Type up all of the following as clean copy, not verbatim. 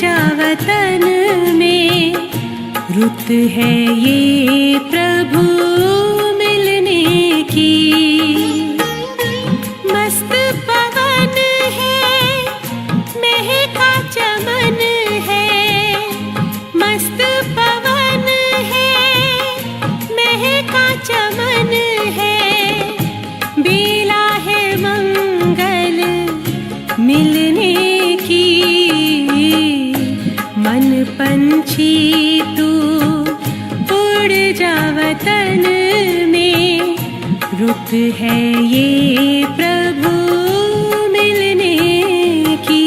जा वतन में, रुत है ये प्रभु मिलने की। मस्त पवन है, महका चमन है, मस्त पवन है, महका चमन है। बेला है मंगल मिलने की, मन पंछी तू उड़ जा वतन में, रुत है ये प्रभु मिलने की।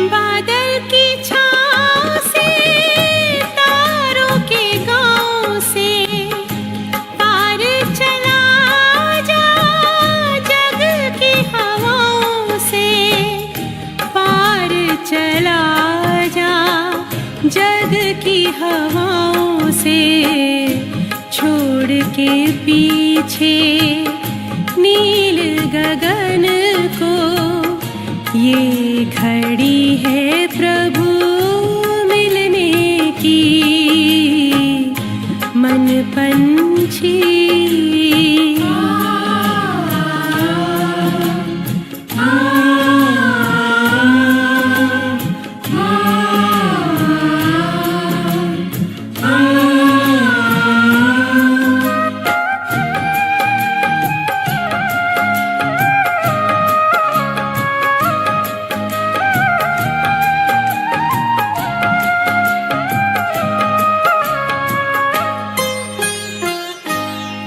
बादल की छाँव से, तारों के गाँव से, पार चला जा जग की हवाओं से, पार चला जा जग की हवाओं से। छोड़ के पीछे नील गगन को, ये घड़ी है प्रभु मिलने की। मन पंछी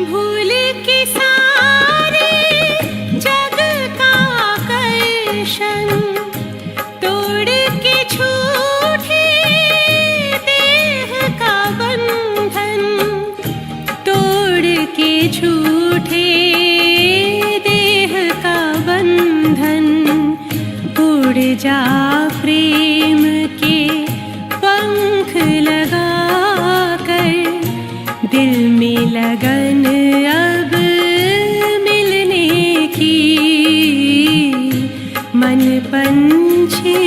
भूल के सारे जग का आकर्षण, तोड़ के छूटे देह का बंधन, तोड़ के छूटे देह का बंधन। उड़ जा प्रेम के पंख लगा कर, दिल में लगन अब मिलने की। मन पंछी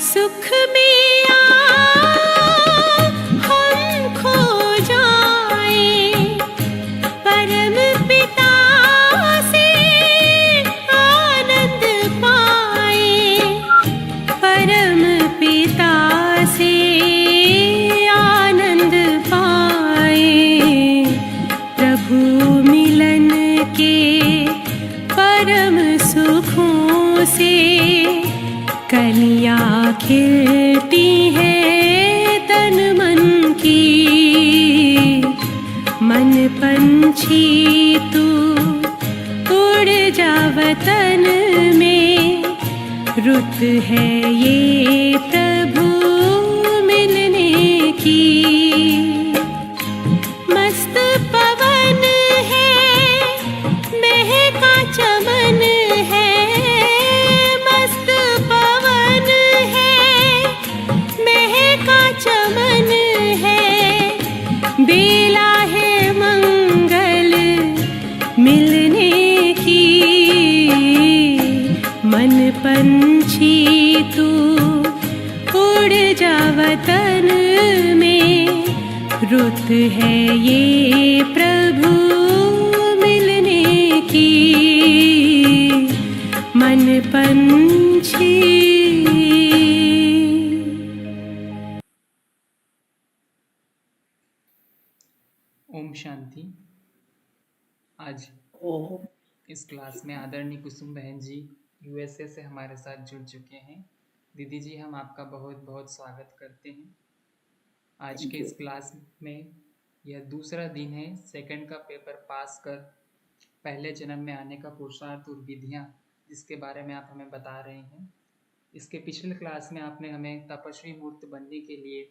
सुख में हम खो जाए, परम पिता से आनंद पाए, परम पिता से आनंद पाए। प्रभु मिलन के परम सुखों से, कलियाँ खिलती हैं तन मन की। मन पंछी तू उड़ जा वतन में, रुत है ये प्रभु मिलने की। मस्त पवन है, महका चमन है, मस्त पवन है, महका चमन है। बेला है मंगल मिलने की, मन पंछी तू रुत है ये प्रभु मिलने की मन पंछी। ओम शांति। आज इस क्लास में आदरणीय कुसुम बहन जी यूएसए से हमारे साथ जुड़ चुके हैं। दीदी जी, हम आपका बहुत बहुत स्वागत करते हैं। आज के इस क्लास में यह दूसरा दिन है सेकंड का पेपर पास कर पहले जन्म में आने का पुरुषार्थ और विधियाँ, जिसके बारे में आप हमें बता रहे हैं। इसके पिछले क्लास में आपने हमें तपस्वी मूर्त बनने के लिए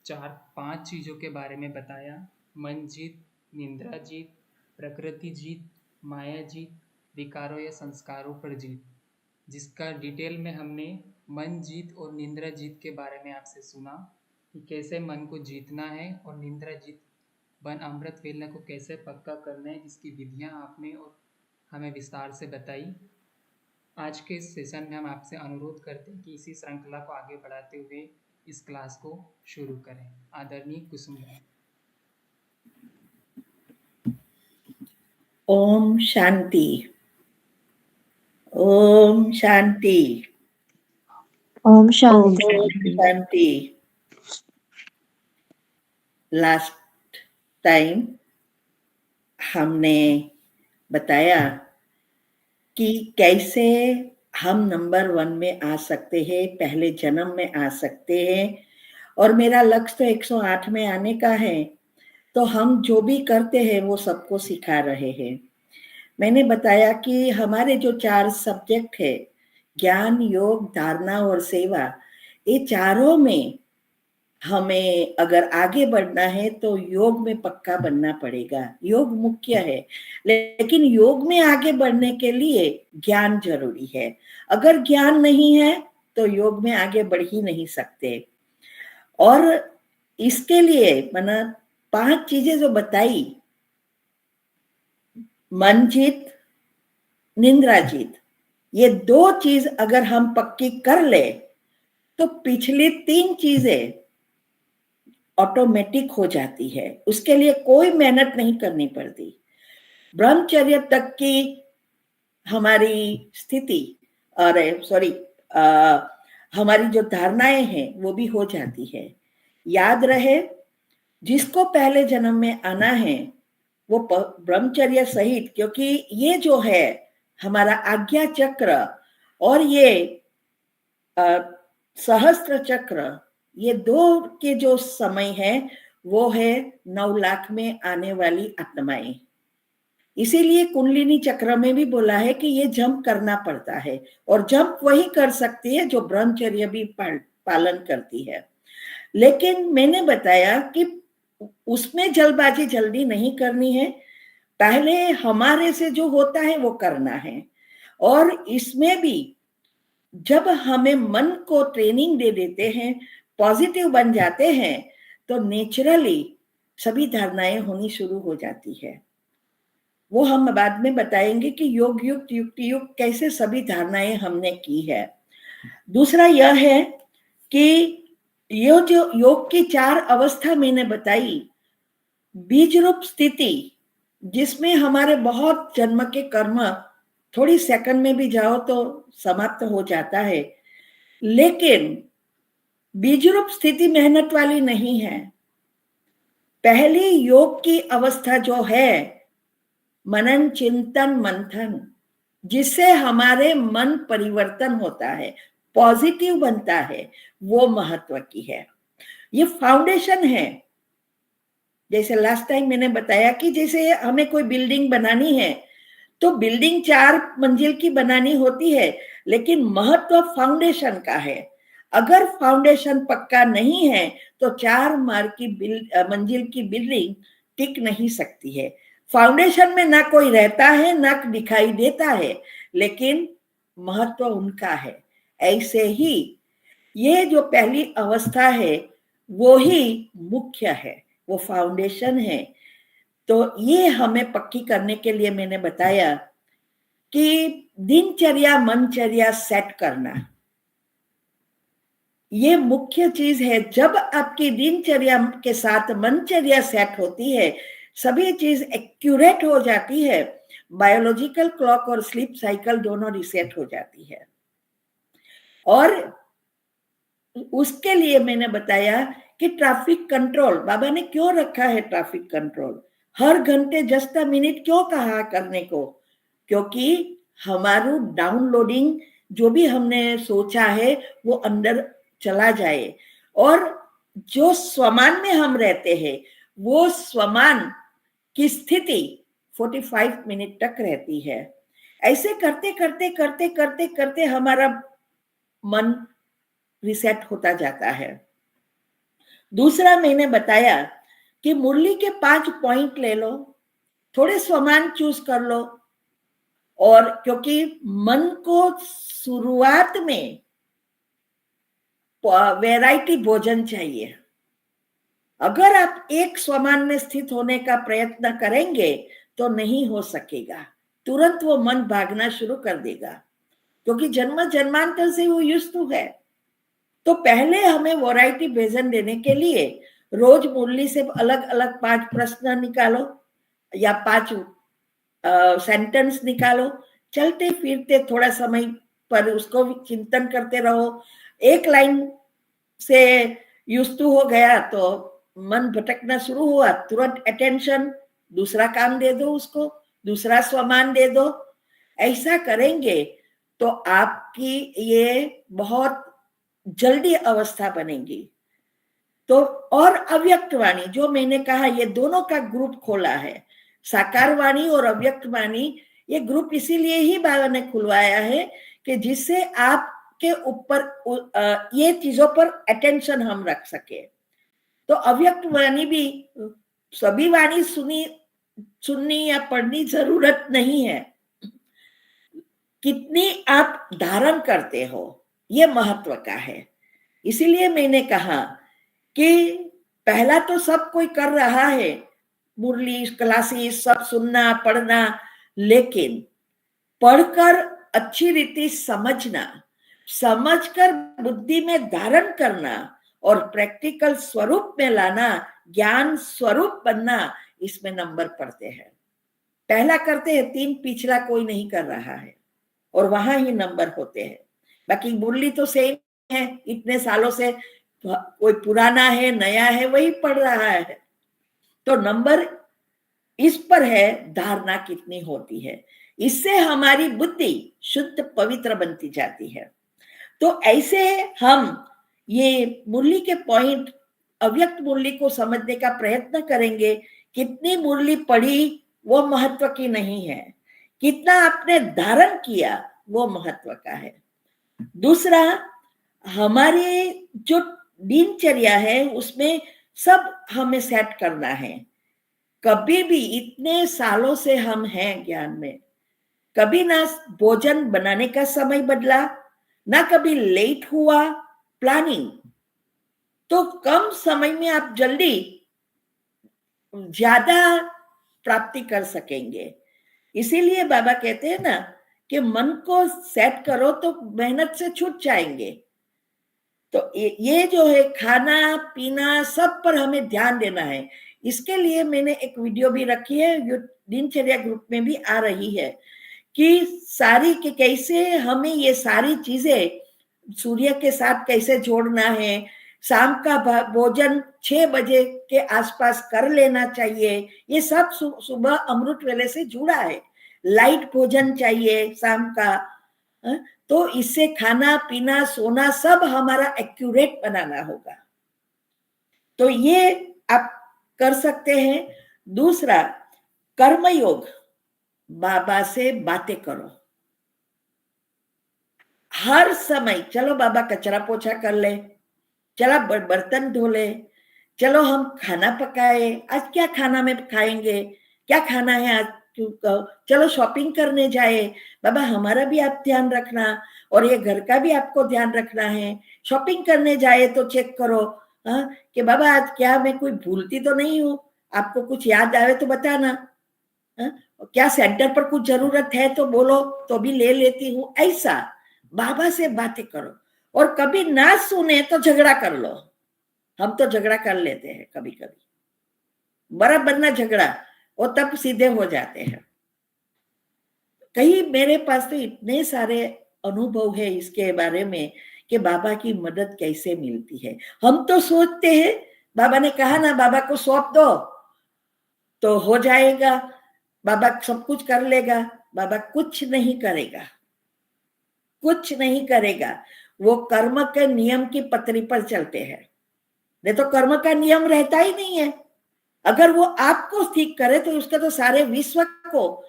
4-5 चीज़ों के बारे में बताया। मन जीत, निंद्रा जीत, प्रकृति जीत, माया जीत, विकारों या संस्कारों पर जीत, जिसका डिटेल में हमने मन जीत और निंद्रा जीत के बारे में आपसे सुना कि कैसे मन को जीतना है और निंद्रा जीत बन अमृत वेलना को कैसे पक्का करना है, जिसकी विधियां आपने और हमें विस्तार से बताई। आज के इस सेशन में हम आपसे अनुरोध करते हैं कि इसी श्रृंखला को आगे बढ़ाते हुए इस क्लास को शुरू करें। आदरणीय कुसुम बहन। ओम शांति। ओम शांति। ओम शांति। शांति। लास्ट टाइम हमने बताया कि कैसे हम नंबर 1 में आ सकते हैं, पहले जन्म में आ सकते हैं, और मेरा लक्ष्य तो 108 में आने का है। तो हम जो भी करते हैं वो सबको सिखा रहे हैं। मैंने बताया कि हमारे जो 4 सब्जेक्ट है, ज्ञान, योग, धारणा और सेवा, ये चारों में हमें अगर आगे बढ़ना है तो योग में पक्का बनना पड़ेगा। योग मुख्य है, लेकिन योग में आगे बढ़ने के लिए ज्ञान जरूरी है। अगर ज्ञान नहीं है तो योग में आगे बढ़ ही नहीं सकते। और इसके लिए मैंने 5 चीजें जो बताई, मन जीत, निंद्रा जीत, ये 2 चीज अगर हम पक्की कर ले तो पिछली 3 चीजें ऑटोमेटिक हो जाती है। उसके लिए कोई मेहनत नहीं करनी पड़ती। ब्रह्मचर्य तक की हमारी स्थिति और हमारी जो धारणाएं हैं वो भी हो जाती है। याद रहे, जिसको पहले जन्म में आना है वो ब्रह्मचर्य सहित, क्योंकि ये जो है हमारा आज्ञा चक्र और ये सहस्त्र चक्र, ये 2 के जो समय है वो है 9 लाख में आने वाली आत्माएं। इसीलिए कुंडलिनी चक्र में भी बोला है कि ये जंप करना पड़ता है, और जंप वही कर सकती है जो ब्रह्मचर्य भी पालन करती है। लेकिन मैंने बताया कि उसमें जल्दबाजी जल्दी नहीं करनी है, पहले हमारे से जो होता है वो करना है। और इसमें भी जब हमें मन को ट्रेनिंग दे देते हैं, पॉजिटिव बन जाते हैं, तो नेचुरली सभी धारणाएं होनी शुरू हो जाती है। वो हम बाद में बताएंगे कि योग युक्त, युक्ति युक्त कैसे सभी धारणाएं हमने की है। दूसरा यह है कि ये जो योग की 4 अवस्था मैंने बताई, बीज रूप स्थिति, जिसमें हमारे बहुत जन्म के कर्म थोड़ी सेकंड में भी जाओ तो समाप्त हो जाता है, लेकिन बीज रूप स्थिति मेहनत वाली नहीं है। पहली योग की अवस्था जो है मनन, चिंतन, मंथन, जिससे हमारे मन परिवर्तन होता है, पॉजिटिव बनता है, वो महत्व की है। ये फाउंडेशन है। जैसे लास्ट टाइम मैंने बताया कि जैसे हमें कोई बिल्डिंग बनानी है तो बिल्डिंग 4 मंजिल की बनानी होती है, लेकिन महत्व फाउंडेशन का है। अगर फाउंडेशन पक्का नहीं है तो 4 मंजिल की बिल्डिंग टिक नहीं सकती है। फाउंडेशन में ना कोई रहता है ना दिखाई देता है, लेकिन महत्व उनका है। ऐसे ही ये जो पहली अवस्था है वो ही मुख्य है, वो फाउंडेशन है। तो ये हमें पक्की करने के लिए मैंने बताया कि दिनचर्या, मनचर्या सेट करना, ये मुख्य चीज है। जब आपकी दिनचर्या के साथ मनचर्या सेट होती है, सभी चीज एक्यूरेट हो जाती है, बायोलॉजिकल क्लॉक और स्लीप साइकिल दोनों रिसेट हो जाती है। और उसके लिए मैंने बताया कि ट्रैफिक कंट्रोल, बाबा ने क्यों रखा है ट्रैफिक कंट्रोल, हर घंटे 10 मिनट क्यों कहा करने को, क्योंकि हमारू डाउनलोडिंग जो भी हमने सोचा है वो अंदर चला जाए, और जो स्वमान में हम रहते हैं वो स्वमान की स्थिति 45 मिनट तक रहती है। ऐसे करते करते करते करते करते हमारा मन रिसेट होता जाता है। दूसरा मैंने बताया कि मुरली के 5 पॉइंट ले लो, थोड़े स्वमान चूज कर लो, और क्योंकि मन को शुरुआत में वैरायटी भोजन चाहिए। अगर आप एक स्वमान में स्थित होने का प्रयत्न करेंगे तो नहीं हो सकेगा, तुरंत वो मन भागना शुरू कर देगा, क्योंकि जन्म जन्मांतर से वो यूज्ड टू है। तो पहले हमें वैरायटी भोजन देने के लिए रोज मुरली से अलग अलग 5 प्रश्न निकालो या 5 सेंटेंस निकालो, चलते फिरते थोड़ा समय पर उसको चिंतन करते रहो। एक लाइन से यूज्ड टू हो गया तो मन भटकना शुरू हुआ, तुरंत अटेंशन दूसरा काम दे दो, उसको दूसरा स्वमान दे दो। ऐसा करेंगे तो आपकी ये बहुत जल्दी अवस्था बनेगी। तो और अव्यक्त वाणी, जो मैंने कहा ये दोनों का ग्रुप खोला है, साकार वाणी और अव्यक्त वाणी, ये ग्रुप इसीलिए ही बाबा ने खुलवाया है कि जिससे आपके ऊपर ये चीजों पर अटेंशन हम रख सके। तो अव्यक्त वाणी भी सभी वाणी सुननी या पढ़नी जरूरत नहीं है, कितनी आप धारण करते हो ये महत्व का है। इसीलिए मैंने कहा कि पहला तो सब कोई कर रहा है, मुरली क्लासेस सब सुनना पढ़ना, लेकिन पढ़कर अच्छी रीति समझना, समझकर बुद्धि में धारण करना और प्रैक्टिकल स्वरूप में लाना, ज्ञान स्वरूप बनना, इसमें नंबर पड़ते हैं। पहला करते हैं 3, पिछला कोई नहीं कर रहा है, और वहां ही नंबर होते हैं। बाकी मुरली तो सेम है, इतने सालों से कोई पुराना है नया है वही पढ़ रहा है, तो नंबर इस पर है धारणा कितनी होती है। इससे हमारी बुद्धि शुद्ध पवित्र बनती जाती है। तो ऐसे हम ये मुरली के पॉइंट, अव्यक्त मुरली को समझने का प्रयत्न करेंगे। कितनी मुरली पढ़ी वो महत्व की नहीं है, कितना आपने धारण किया वो महत्व का है। दूसरा, हमारे जो दिनचर्या है उसमें सब हमें सेट करना है। कभी भी इतने सालों से हम हैं ज्ञान में, कभी ना भोजन बनाने का समय बदला, ना कभी लेट हुआ प्लानिंग, तो कम समय में आप जल्दी ज्यादा प्राप्ति कर सकेंगे। इसीलिए बाबा कहते हैं ना कि मन को सेट करो तो मेहनत से छूट जाएंगे। तो ये जो है खाना पीना सब पर हमें ध्यान देना है। इसके लिए मैंने एक वीडियो भी रखी है, दिनचर्या ग्रुप में भी आ रही है, कि सारी के कैसे हमें ये सारी चीजें सूर्य के साथ कैसे जोड़ना है। शाम का भोजन 6 बजे के आसपास कर लेना चाहिए। ये सब सुबह अमृत वेले से जुड़ा है। लाइट भोजन चाहिए शाम का, तो इससे खाना पीना सोना सब हमारा एक्यूरेट बनाना होगा। तो ये आप कर सकते हैं। दूसरा, कर्मयोग, बाबा से बातें करो हर समय। चलो बाबा कचरा पोछा कर ले, चलो बर्तन धो ले, चलो हम खाना पकाए, आज क्या खाना में खाएंगे, क्या खाना है आज, चलो शॉपिंग करने जाए, बाबा हमारा भी आप ध्यान रखना और ये घर का भी आपको ध्यान रखना है। शॉपिंग करने जाए तो चेक करो कि बाबा आज क्या मैं कोई भूलती तो नहीं हूँ, आपको कुछ याद आवे तो बताना, क्या सेंटर पर कुछ जरूरत है तो बोलो, तो भी ले लेती हूँ। ऐसा बाबा से बातें करो और कभी ना सुने तो झगड़ा कर लो। हम तो झगड़ा कर लेते हैं कभी कभी, बराबर ना झगड़ा, वो तब सीधे हो जाते हैं। कई मेरे पास तो इतने सारे अनुभव है इसके बारे में कि बाबा की मदद कैसे मिलती है। हम तो सोचते हैं बाबा ने कहा ना, बाबा को सौंप दो तो हो जाएगा, बाबा सब कुछ कर लेगा। बाबा कुछ नहीं करेगा, कुछ नहीं करेगा। वो कर्म के नियम की पटरी पर चलते हैं, नहीं तो कर्म का नियम रहता ही नहीं है। अगर वो आपको ठीक करे तो उसका तो सारे विश्व को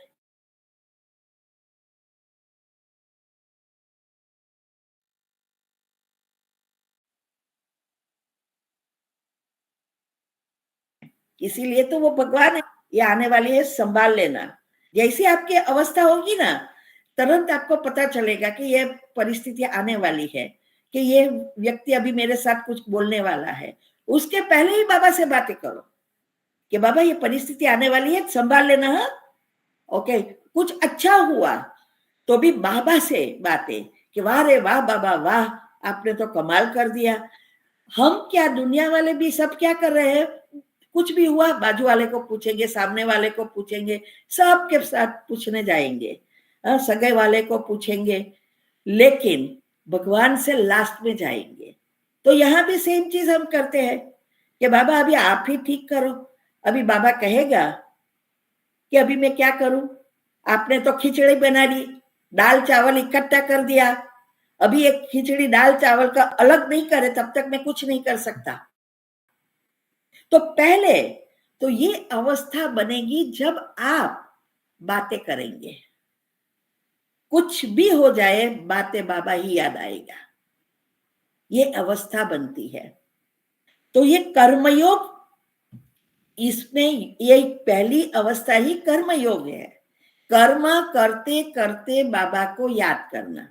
इसीलिए तो वो भगवान है, ये आने वाली है, संभाल लेना। जैसी आपकी अवस्था होगी ना, तुरंत आपको पता चलेगा कि ये परिस्थिति आने वाली है, कि ये व्यक्ति अभी मेरे साथ कुछ बोलने वाला है। उसके पहले ही बाबा से बातें करो कि बाबा ये परिस्थिति आने वाली है, संभाल लेना। हाँ, ओके, कुछ अच्छा हुआ तो भी बाबा से बातें कि वाह रे वाह बाबा, वाह आपने तो कमाल कर दिया। हम क्या, दुनिया वाले भी सब क्या कर रहे हैं, कुछ भी हुआ बाजू वाले को पूछेंगे, सामने वाले को पूछेंगे, सबके साथ पूछने जाएंगे, सगे वाले को पूछेंगे, लेकिन भगवान से लास्ट में जाएंगे। तो यहाँ भी सेम चीज हम करते हैं कि बाबा अभी आप ही ठीक करो। अभी बाबा कहेगा कि अभी मैं क्या करूं, आपने तो खिचड़ी बना दी, दाल चावल इकट्ठा कर दिया, अभी एक खिचड़ी दाल चावल का अलग नहीं करे तब तक मैं कुछ नहीं कर सकता। तो पहले तो ये अवस्था बनेगी जब आप बातें करेंगे, कुछ भी हो जाए बातें बाबा ही याद आएगा, ये अवस्था बनती है। तो ये कर्मयोग, इसमें ये पहली अवस्था ही कर्मयोग है। कर्म करते करते बाबा को याद करना,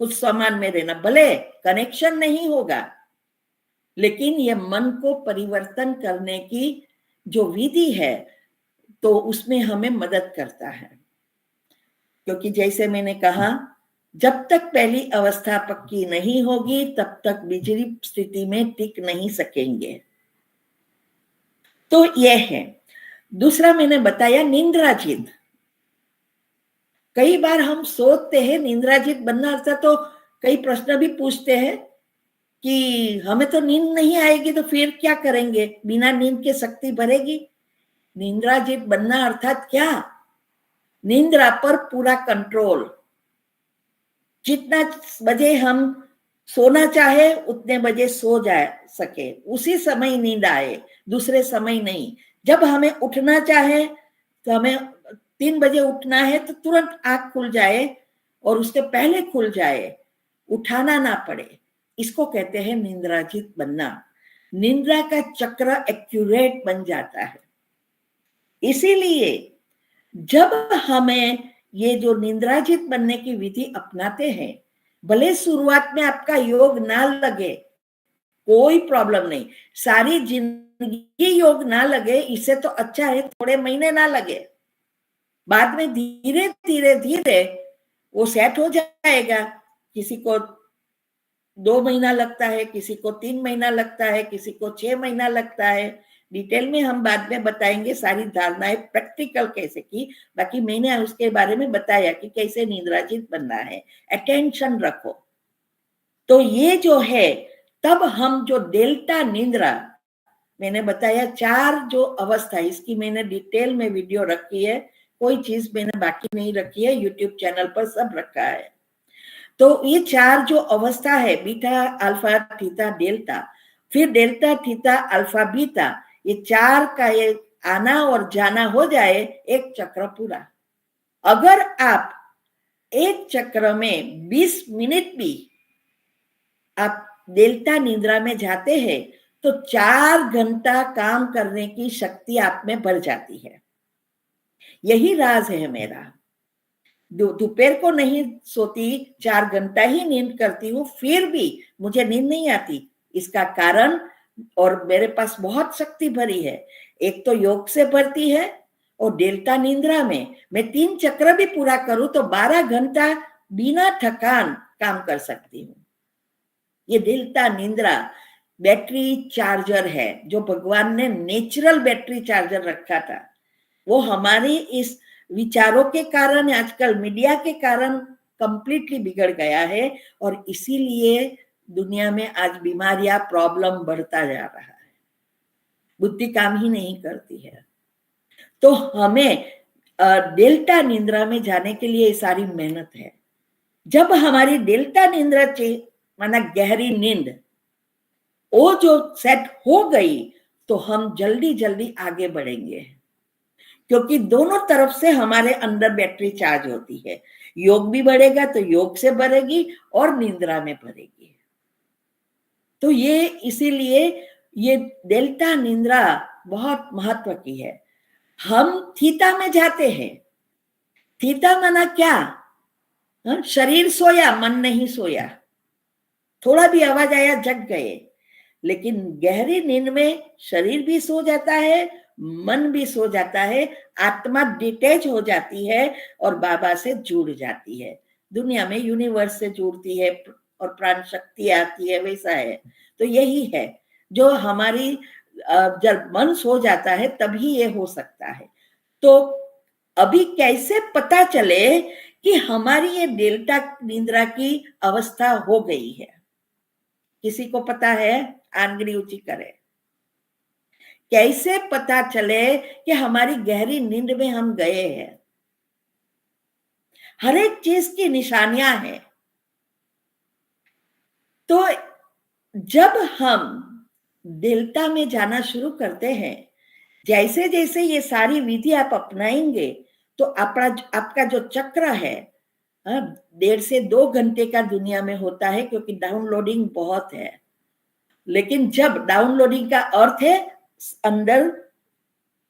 कुछ समान में रहना, भले कनेक्शन नहीं होगा, लेकिन ये मन को परिवर्तन करने की जो विधि है तो उसमें हमें मदद करता है। क्योंकि जैसे मैंने कहा, जब तक पहली अवस्था पक्की नहीं होगी तब तक बिजली स्थिति में टिक नहीं सकेंगे। तो यह है। दूसरा मैंने बताया निंद्राजित। कई बार हम सोचते हैं निंद्राजित बनना अर्थात, तो कई प्रश्न भी पूछते हैं कि हमें तो नींद नहीं आएगी तो फिर क्या करेंगे, बिना नींद के शक्ति भरेगी। निंद्राजित बनना अर्थात क्या, निंद्रा पर पूरा कंट्रोल। जितना बजे हम सोना चाहे उतने बजे सो जाए सके, उसी समय नींद आए, दूसरे समय नहीं। जब हमें उठना चाहे तो हमें 3 बजे उठना है तो तुरंत आंख खुल जाए और उसके पहले खुल जाए, उठाना ना पड़े। इसको कहते हैं निंद्राजित बनना। निंद्रा का चक्र एक्यूरेट बन जाता है। इसीलिए जब हमें ये जो निंद्राजित बनने की विधि अपनाते हैं, भले शुरुआत में आपका योग ना लगे, कोई प्रॉब्लम नहीं, सारी जिंदगी योग ना लगे इससे तो अच्छा है थोड़े महीने ना लगे, बाद में धीरे धीरे धीरे वो सेट हो जाएगा। किसी को 2 महीना लगता है, किसी को 3 महीना लगता है, किसी को 6 महीना लगता है। डिटेल में हम बाद में बताएंगे सारी धारणाएं प्रैक्टिकल कैसे की। बाकी मैंने उसके बारे में बताया कि कैसे निंद्राजित बनना है, अटेंशन रखो। तो ये जो है, तब हम जो डेल्टा निंद्रा मैंने बताया, 4 जो अवस्था, इसकी मैंने डिटेल में वीडियो रखी है, कोई चीज मैंने बाकी नहीं रखी है, यूट्यूब चैनल पर सब रखा है। तो ये 4 जो अवस्था है, बीटा अल्फा थीटा डेल्टा, फिर डेल्टा थीटा अल्फा बीटा, ये 4 का ये आना और जाना हो जाए एक चक्र पूरा। अगर आप एक चक्र में 20 मिनट भी आप डेल्टा निद्रा में जाते हैं तो 4 घंटा काम करने की शक्ति आप में बढ़ जाती है। यही राज है मेरा। दोपहर को नहीं सोती, 4 घंटा ही नींद करती हूँ, फिर भी मुझे नींद नहीं आती। इसका कारण, और मेरे पास बहुत शक्ति भरी है, एक तो योग से भरती है और डेल्टा निंद्रा में मैं 3 चक्र भी पूरा करूं तो 12 घंटा बिना थकान काम कर सकती हूँ। ये डेल्टा निंद्रा बैटरी चार्जर है, जो भगवान ने नेचुरल बैटरी चार्जर रखा था। वो हमारे इस विचारों के कारण, आजकल मीडिया के कारण कंप्लीटली बिगड़ गया है, और इसीलिए दुनिया में आज बीमारियां, प्रॉब्लम बढ़ता जा रहा है, बुद्धि काम ही नहीं करती है। तो हमें डेल्टा निंद्रा में जाने के लिए सारी मेहनत है। जब हमारी डेल्टा निंद्रा माना गहरी नींद वो जो सेट हो गई, तो हम जल्दी जल्दी आगे बढ़ेंगे, क्योंकि दोनों तरफ से हमारे अंदर बैटरी चार्ज होती है। योग भी बढ़ेगा तो योग से बढ़ेगी और निंद्रा में बढ़ेगी। तो ये इसीलिए ये डेल्टा निंद्रा बहुत महत्व की है। हम थीटा में जाते हैं। थीटा माना क्या? शरीर सोया, मन नहीं सोया, थोड़ा भी आवाज आया जग गए। लेकिन गहरी नींद में शरीर भी सो जाता है, मन भी सो जाता है, आत्मा डिटैच हो जाती है और बाबा से जुड़ जाती है, दुनिया में यूनिवर्स से जुड़ती है और प्राण शक्ति आती है, वैसा है। तो यही है जो हमारी, जब मन सो जाता है तभी ये हो सकता है। तो अभी कैसे पता चले कि हमारी ये डेल्टा निंद्रा की अवस्था हो गई है? किसी को पता है? आंगली ऊंची करे। कैसे पता चले कि हमारी गहरी नींद में हम गए हैं? हर एक चीज की निशानियां हैं। तो जब हम डेल्टा में जाना शुरू करते हैं, जैसे जैसे ये सारी विधि आप अपनाएंगे, तो आपका जो चक्र है 1.5 से 2 घंटे का दुनिया में होता है, क्योंकि डाउनलोडिंग बहुत है। लेकिन जब डाउनलोडिंग का अर्थ है अंदर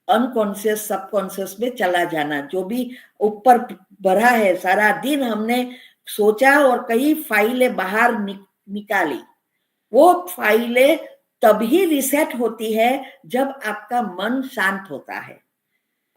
अनकॉन्शियस, सबकॉन्शियस में चला जाना, जो भी ऊपर भरा है, सारा दिन हमने सोचा और कई फाइलें बाहर निकाली, वो फाइलें तभी रिसेट होती है जब आपका मन शांत होता है।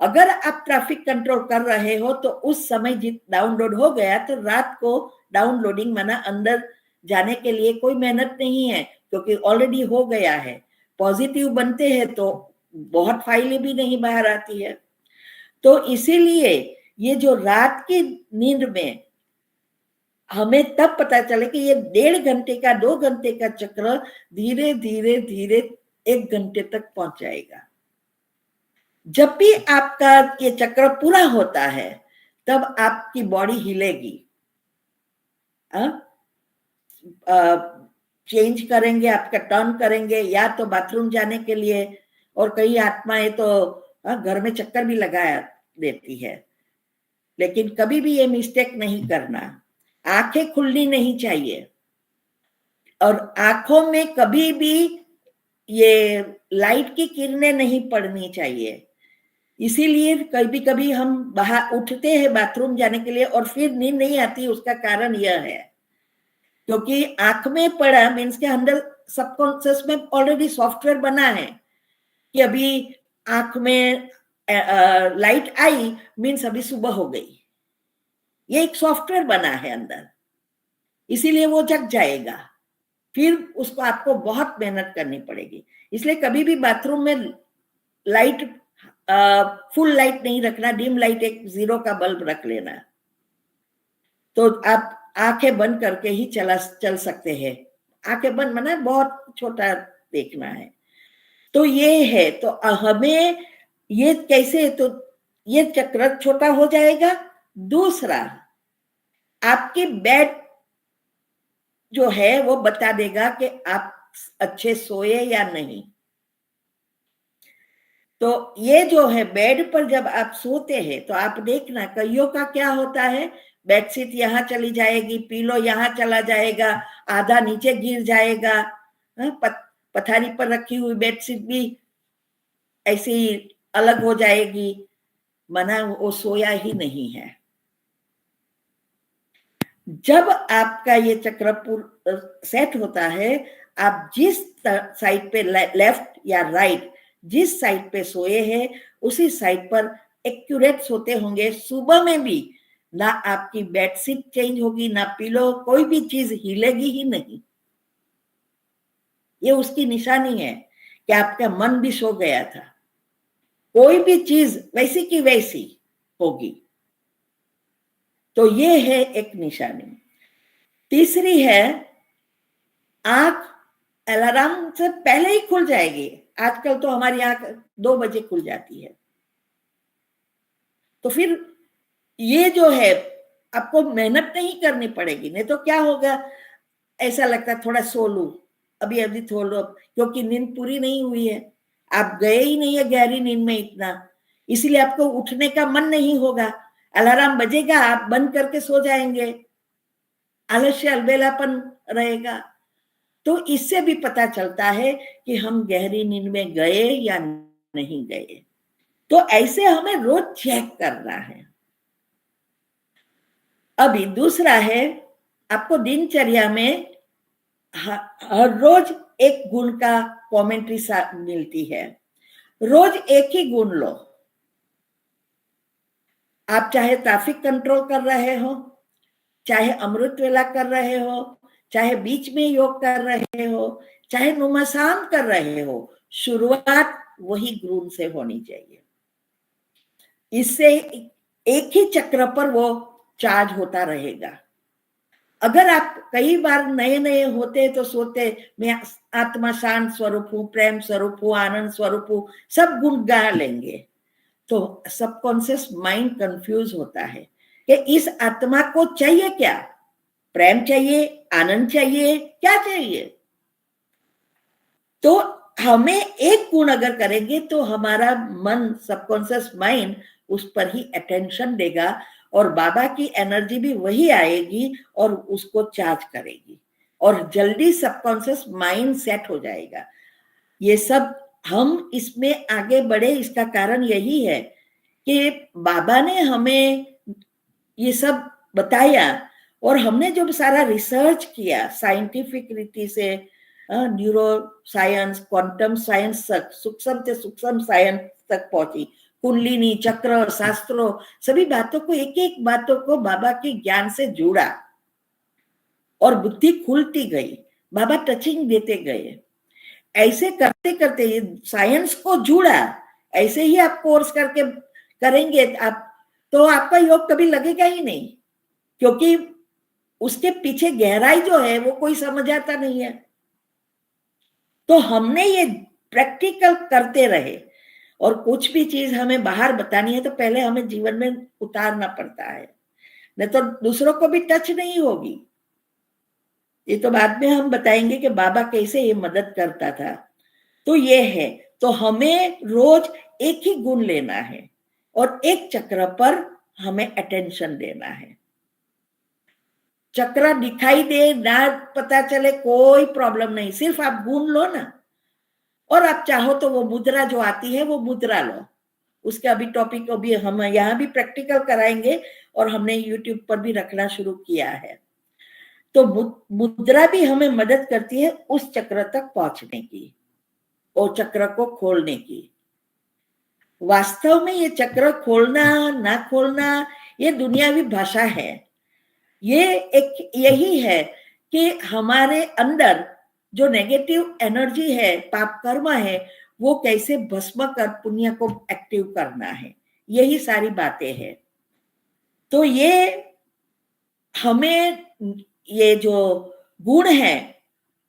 अगर आप ट्रैफिक कंट्रोल कर रहे हो तो उस समय डाउनलोड हो गया, तो रात को डाउनलोडिंग माना अंदर जाने के लिए कोई मेहनत नहीं है, क्योंकि ऑलरेडी हो गया है। पॉजिटिव बनते हैं तो बहुत फाइलें भी नहीं बाहर आती है। तो इसीलिए ये जो रात की नींद में हमें तब पता चले कि ये 1.5 घंटे का, 2 घंटे का चक्र धीरे धीरे धीरे 1 घंटे तक पहुंच जाएगा। जब भी आपका ये चक्र पूरा होता है, तब आपकी बॉडी हिलेगी। चेंज करेंगे, आपका टर्न करेंगे, या तो बाथरूम जाने के लिए, और कई आत्माएं तो घर में चक्कर भी लगा देती है। लेकिन कभी भी ये मिस्टेक नहीं करना, आंखें खुलनी नहीं चाहिए, और आंखों में कभी भी ये लाइट की किरणें नहीं पड़नी चाहिए। इसीलिए कभी कभी हम बाहर उठते हैं बाथरूम जाने के लिए और फिर नींद नहीं आती। उसका कारण यह है क्योंकि आंख में पड़ा मीन्स के अंदर सबकॉन्शियस में ऑलरेडी सॉफ्टवेयर बना है कि अभी आंख में लाइट आई मीन्स अभी सुबह हो गई। ये एक सॉफ्टवेयर बना है अंदर, इसीलिए वो जग जाएगा। फिर उसको आपको बहुत मेहनत करनी पड़ेगी। इसलिए कभी भी बाथरूम में लाइट फुल लाइट नहीं रखना, डिम लाइट, एक 0 का बल्ब रख लेना। तो आप आंखें बंद करके ही चल सकते हैं। आंखें बंद माना बहुत छोटा देखना है। तो ये है, तो हमें ये कैसे, तो ये चक्र छोटा हो जाएगा। दूसरा, आपके बेड जो है वो बता देगा कि आप अच्छे सोए या नहीं। तो ये जो है बेड पर जब आप सोते हैं तो आप देखना, कईयों का क्या होता है, बेडशीट यहाँ चली जाएगी, पिलो यहाँ चला जाएगा, आधा नीचे गिर जाएगा, पथारी पर रखी हुई बेडशीट भी ऐसे ही अलग हो जाएगी, मना वो सोया ही नहीं है। जब आपका ये चक्र सेट होता है, आप जिस साइड पे, लेफ्ट या राइट, जिस साइड पे सोए हैं उसी साइड पर एक्यूरेट सोते होंगे। सुबह में भी ना आपकी बेडशीट चेंज होगी, ना पिलो, कोई भी चीज हिलेगी ही नहीं। ये उसकी निशानी है कि आपका मन भी सो गया था। कोई भी चीज वैसी की वैसी होगी। तो ये है एक निशानी। तीसरी है, आंख अलार्म से पहले ही खुल जाएगी। आजकल तो हमारी आंख 2 बजे खुल जाती है। तो फिर ये जो है आपको मेहनत नहीं करनी पड़ेगी। नहीं तो क्या होगा, ऐसा लगता है थोड़ा सो लूं, अभी अभी थोड़ा, क्योंकि नींद पूरी नहीं हुई है, आप गए ही नहीं है गहरी नींद में इतना, इसलिए आपको उठने का मन नहीं होगा। अलार्म बजेगा, आप बंद करके सो जाएंगे, आलस्य अलबेलापन रहेगा। तो इससे भी पता चलता है कि हम गहरी नींद में गए या नहीं गए। तो ऐसे हमें रोज चेक करना है। अभी दूसरा है, आपको दिनचर्या में हर रोज एक गुण का कमेंट्री मिलती है। रोज एक ही गुण लो। आप चाहे ट्रैफिक कंट्रोल कर रहे हो, चाहे अमृत वेला कर रहे हो, चाहे बीच में योग कर रहे हो, चाहे नुमासान कर रहे हो, शुरुआत वही गुण से होनी चाहिए। इससे एक ही चक्र पर वो चार्ज होता रहेगा। अगर आप कई बार नए नए होते तो सोते मैं आत्मा शांत स्वरूप हूँ, प्रेम स्वरूप हूँ, आनंद स्वरूप हूँ, सब गुण गा लेंगे, तो सबकॉन्शियस माइंड कंफ्यूज होता है कि इस आत्मा को चाहिए क्या, प्रेम चाहिए, आनंद चाहिए, क्या चाहिए। तो हमें एक गुण अगर करेंगे तो हमारा मन, सबकॉन्शियस माइंड उस पर ही अटेंशन देगा और बाबा की एनर्जी भी वही आएगी और उसको चार्ज करेगी और जल्दी सबकॉन्शियस माइंड सेट हो जाएगा। ये सब हम इसमें आगे बढ़े, इसका कारण यही है कि बाबा ने हमें ये सब बताया और हमने जो सारा रिसर्च किया साइंटिफिक रीति से, न्यूरो साइंस, क्वांटम साइंस तक, सूक्ष्म से सूक्ष्म साइंस तक पहुंची, कुंडलिनी, चक्र, शास्त्रों, सभी बातों को, एक एक बातों को बाबा के ज्ञान से जोड़ा और बुद्धि खुलती गई, बाबा टचिंग देते गए। ऐसे करते करते साइंस को जुड़ा, ऐसे ही आप कोर्स करके करेंगे आप, तो आपका योग कभी लगेगा ही नहीं, क्योंकि उसके पीछे गहराई जो है वो कोई समझ आता नहीं है। तो हमने ये प्रैक्टिकल करते रहे और कुछ भी चीज हमें बाहर बतानी है तो पहले हमें जीवन में उतारना पड़ता है, नहीं तो दूसरों को भी टच नहीं होगी। ये तो बाद में हम बताएंगे कि बाबा कैसे ये मदद करता था। तो ये है, तो हमें रोज एक ही गुण लेना है और एक चक्र पर हमें अटेंशन देना है। चक्र दिखाई दे ना पता चले कोई प्रॉब्लम नहीं, सिर्फ आप गुण लो ना, और आप चाहो तो वो मुद्रा जो आती है वो मुद्रा लो। उसके अभी टॉपिक को भी हम यहाँ भी प्रैक्टिकल कराएंगे और हमने यूट्यूब पर भी रखना शुरू किया है। तो मुद्रा भी हमें मदद करती है उस चक्र तक पहुंचने की और चक्र को खोलने की। वास्तव में ये चक्र खोलना ना खोलना ये दुनियावी भाषा है। ये एक यही है कि हमारे अंदर जो नेगेटिव एनर्जी है, पाप कर्म है, वो कैसे भस्म कर पुण्य को एक्टिव करना है, यही सारी बातें हैं। तो ये हमें ये जो गुण है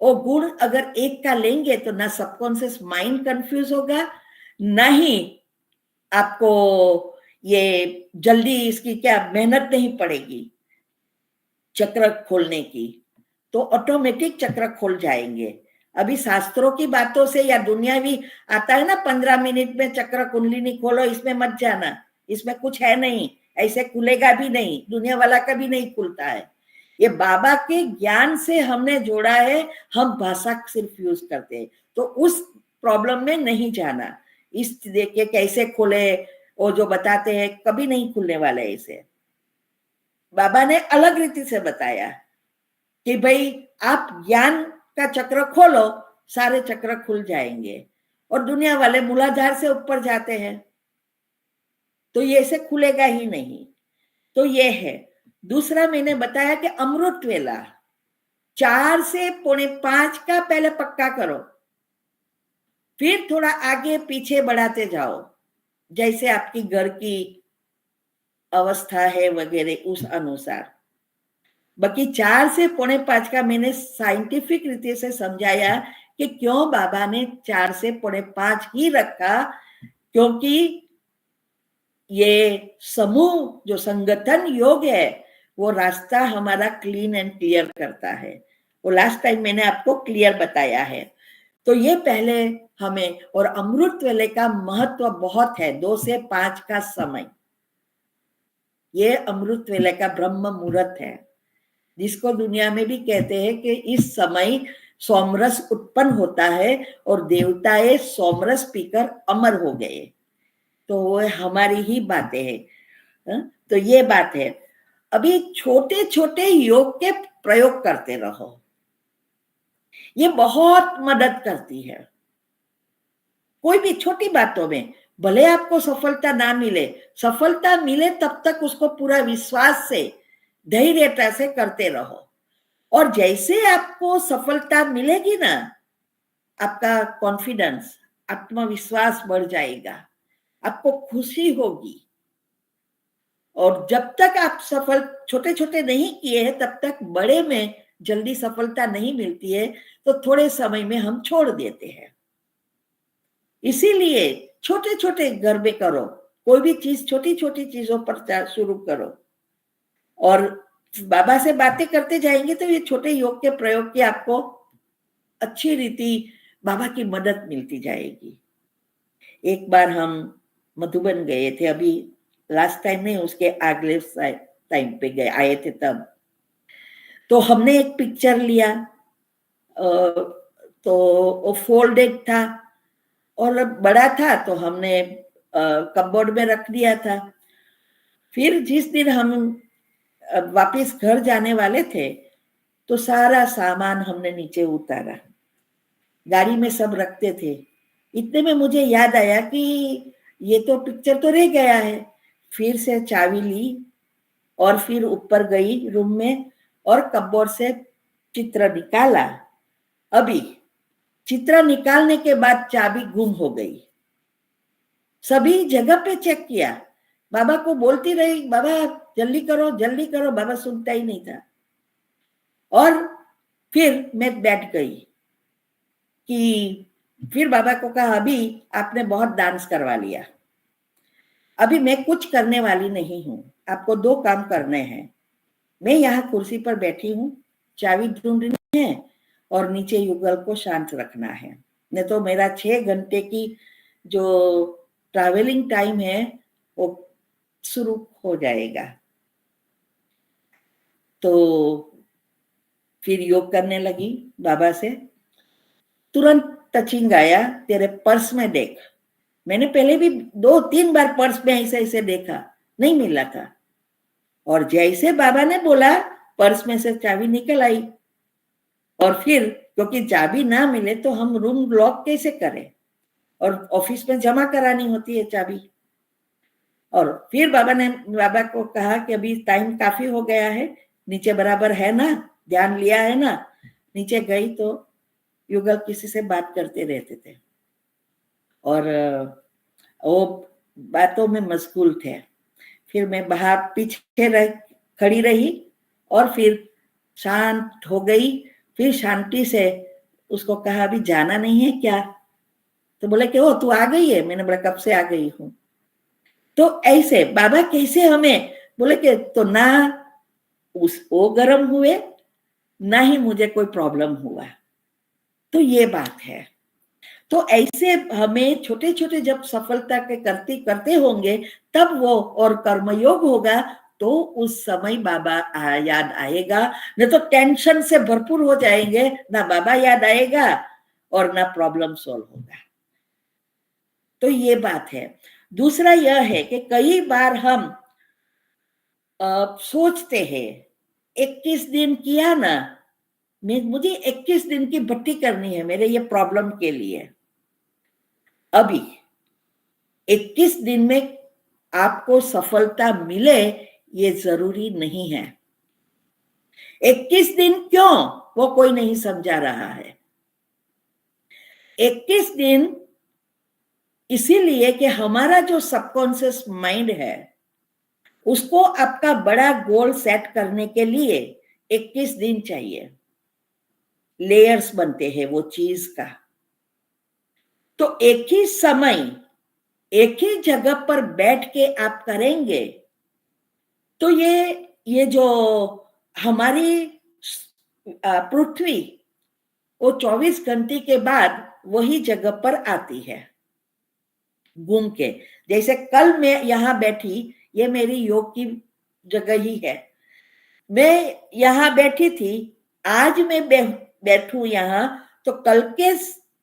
वो गुण अगर एक का लेंगे तो ना सबकॉन्शियस माइंड कंफ्यूज होगा, ना ही आपको ये जल्दी इसकी क्या मेहनत नहीं पड़ेगी चक्र खोलने की, तो ऑटोमेटिक चक्र खुल जाएंगे। अभी शास्त्रों की बातों से या दुनियावी आता है ना 15 मिनट में चक्र कुंडलिनी खोलो, इसमें मत जाना, इसमें कुछ है नहीं, ऐसे खुलेगा भी नहीं, दुनिया वाला का भी नहीं खुलता है। ये बाबा के ज्ञान से हमने जोड़ा है, हम भाषा सिर्फ यूज करते हैं, तो उस प्रॉब्लम में नहीं जाना। इस देखिए कैसे खोले, वो जो बताते हैं कभी नहीं खुलने वाले। इसे बाबा ने अलग रीति से बताया कि भाई आप ज्ञान का चक्र खोलो, सारे चक्र खुल जाएंगे, और दुनिया वाले मूलाधार से ऊपर जाते हैं तो ये ऐसे खुलेगा ही नहीं। तो ये है। दूसरा मैंने बताया कि अमृत वेला 4 से 4:45 का पहले पक्का करो, फिर थोड़ा आगे पीछे बढ़ाते जाओ, जैसे आपकी घर की अवस्था है वगैरह उस अनुसार। बाकी 4 से 4:45 का मैंने साइंटिफिक रीति से समझाया कि क्यों बाबा ने 4 से 4:45 ही रखा, क्योंकि ये समूह जो संगठन योग है वो रास्ता हमारा क्लीन एंड क्लियर करता है। वो लास्ट टाइम मैंने आपको क्लियर बताया है। तो ये पहले हमें, और अमृत वेले का महत्व बहुत है, 2 से 5 का समय, ये अमृत वेले का ब्रह्म मुहूर्त है, जिसको दुनिया में भी कहते हैं कि इस समय सोमरस उत्पन्न होता है और देवताएं सोमरस पीकर अमर हो गए। तो वो हमारी ही बातें हैं। तो ये बात है। अभी छोटे छोटे योग के प्रयोग करते रहो, ये बहुत मदद करती है। कोई भी छोटी बातों में, भले आपको सफलता ना मिले, सफलता मिले तब तक उसको पूरा विश्वास से, धैर्यता से करते रहो। और जैसे आपको सफलता मिलेगी ना, आपका कॉन्फिडेंस, आत्मविश्वास बढ़ जाएगा, आपको खुशी होगी। और जब तक आप सफल छोटे छोटे नहीं किए हैं, तब तक बड़े में जल्दी सफलता नहीं मिलती है, तो थोड़े समय में हम छोड़ देते हैं। इसीलिए छोटे छोटे घर में करो, कोई भी चीज छोटी छोटी चीजों पर शुरू करो, और बाबा से बातें करते जाएंगे तो ये छोटे योग के प्रयोग की आपको अच्छी रीति बाबा की मदद मिलती जाएगी। एक बार हम मधुबन गए थे, अभी लास्ट टाइम नहीं, उसके अगले टाइम पे गए आए थे तब। तो हमने एक पिक्चर लिया, तो वो फोल्डेड था और बड़ा था, तो हमने कपबोर्ड में रख दिया था। फिर जिस दिन हम वापस घर जाने वाले थे, तो सारा सामान हमने नीचे उतारा, गाड़ी में सब रखते थे। इतने में मुझे याद आया कि ये तो पिक्चर तो रह गया है। फिर से चाबी ली और फिर ऊपर गई रूम में और कपबोर्ड से चित्र निकाला। अभी चित्र निकालने के बाद चाबी गुम हो गई। सभी जगह पे चेक किया, बाबा को बोलती रही, बाबा जल्दी करो जल्दी करो, बाबा सुनता ही नहीं था। और फिर मैं बैठ गई कि फिर बाबा को कहा, अभी आपने बहुत डांस करवा लिया, अभी मैं कुछ करने वाली नहीं हूं, आपको 2 काम करने हैं। मैं यहाँ कुर्सी पर बैठी हूँ, चाबी ढूंढनी है और नीचे युगल को शांत रखना है, नहीं तो मेरा 6 घंटे की जो ट्रैवलिंग टाइम है वो शुरू हो जाएगा। तो फिर योग करने लगी बाबा से। तुरंत टचिंग आया, तेरे पर्स में देख। मैंने पहले भी 2-3 बार पर्स में ऐसे ऐसे देखा, नहीं मिला था। और जैसे बाबा ने बोला, पर्स में से चाबी निकल आई। और फिर क्योंकि चाबी ना मिले तो हम रूम लॉक कैसे करें, और ऑफिस में जमा करानी होती है चाबी। और फिर बाबा को कहा कि अभी टाइम काफी हो गया है, नीचे बराबर है ना, ध्यान लिया है ना। नीचे गई तो युगल किसी से बात करते रहते थे और वो बातों में मशगूल थे। फिर मैं बाहर पीछे खड़ी रही और फिर शांत हो गई। फिर शांति से उसको कहा, अभी जाना नहीं है क्या? तो बोले कि ओ तू आ गई है। मैंने बोला कब से आ गई हूँ। तो ऐसे बाबा कैसे हमें बोले कि तो ना वो गर्म हुए ना ही मुझे कोई प्रॉब्लम हुआ। तो ये बात है। तो ऐसे हमें छोटे छोटे जब सफलता के करते होंगे तब वो, और कर्मयोग होगा तो उस समय बाबा याद आएगा। नहीं तो टेंशन से भरपूर हो जाएंगे, ना बाबा याद आएगा और ना प्रॉब्लम सॉल्व होगा। तो ये बात है। दूसरा यह है कि कई बार हम सोचते हैं 21 दिन किया ना, मुझे 21 दिन की भट्टी करनी है मेरे ये प्रॉब्लम के लिए। अभी 21 दिन में आपको सफलता मिले ये जरूरी नहीं है। 21 दिन क्यों? वो कोई नहीं समझा रहा है। 21 दिन इसीलिए कि हमारा जो सबकॉन्शियस माइंड है उसको आपका बड़ा गोल सेट करने के लिए 21 दिन चाहिए। लेयर्स बनते हैं वो चीज का। तो एक ही समय एक ही जगह पर बैठ के आप करेंगे तो ये जो हमारी पृथ्वी वो 24 घंटे के बाद वही जगह पर आती है घूम के। जैसे कल मैं यहाँ बैठी, ये मेरी योग की जगह ही है। मैं यहाँ बैठी थी, आज मैं बैठूं यहाँ तो कल के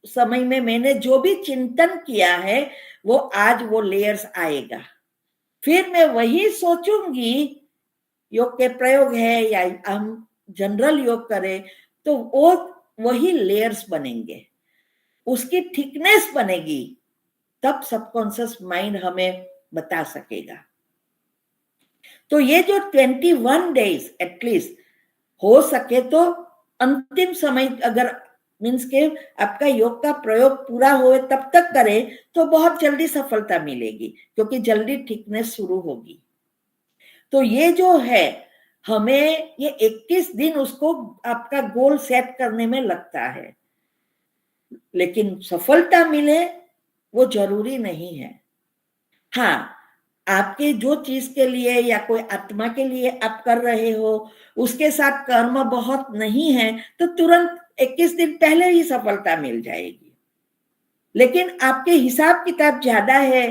समय में मैंने जो भी चिंतन किया है वो आज वो लेयर्स आएगा। फिर मैं वही सोचूंगी, योग के प्रयोग है या हम जनरल योग करें तो वो वही लेयर्स बनेंगे, उसकी थिकनेस बनेगी, तब सबकॉन्शियस माइंड हमें बता सकेगा। तो ये जो 21 डेज एटलीस्ट हो सके तो अंतिम समय अगर मीन्स के आपका योग का प्रयोग पूरा होए तब तक करें तो बहुत जल्दी सफलता मिलेगी, क्योंकि जल्दी थिकनेस शुरू होगी। तो ये जो है हमें ये 21 दिन उसको आपका गोल सेट करने में लगता है, लेकिन सफलता मिले वो जरूरी नहीं है। हाँ, आपके जो चीज के लिए या कोई आत्मा के लिए आप कर रहे हो उसके साथ कर्म बहुत नहीं है तो तुरंत 21 दिन पहले ही सफलता मिल जाएगी। लेकिन आपके हिसाब किताब ज्यादा है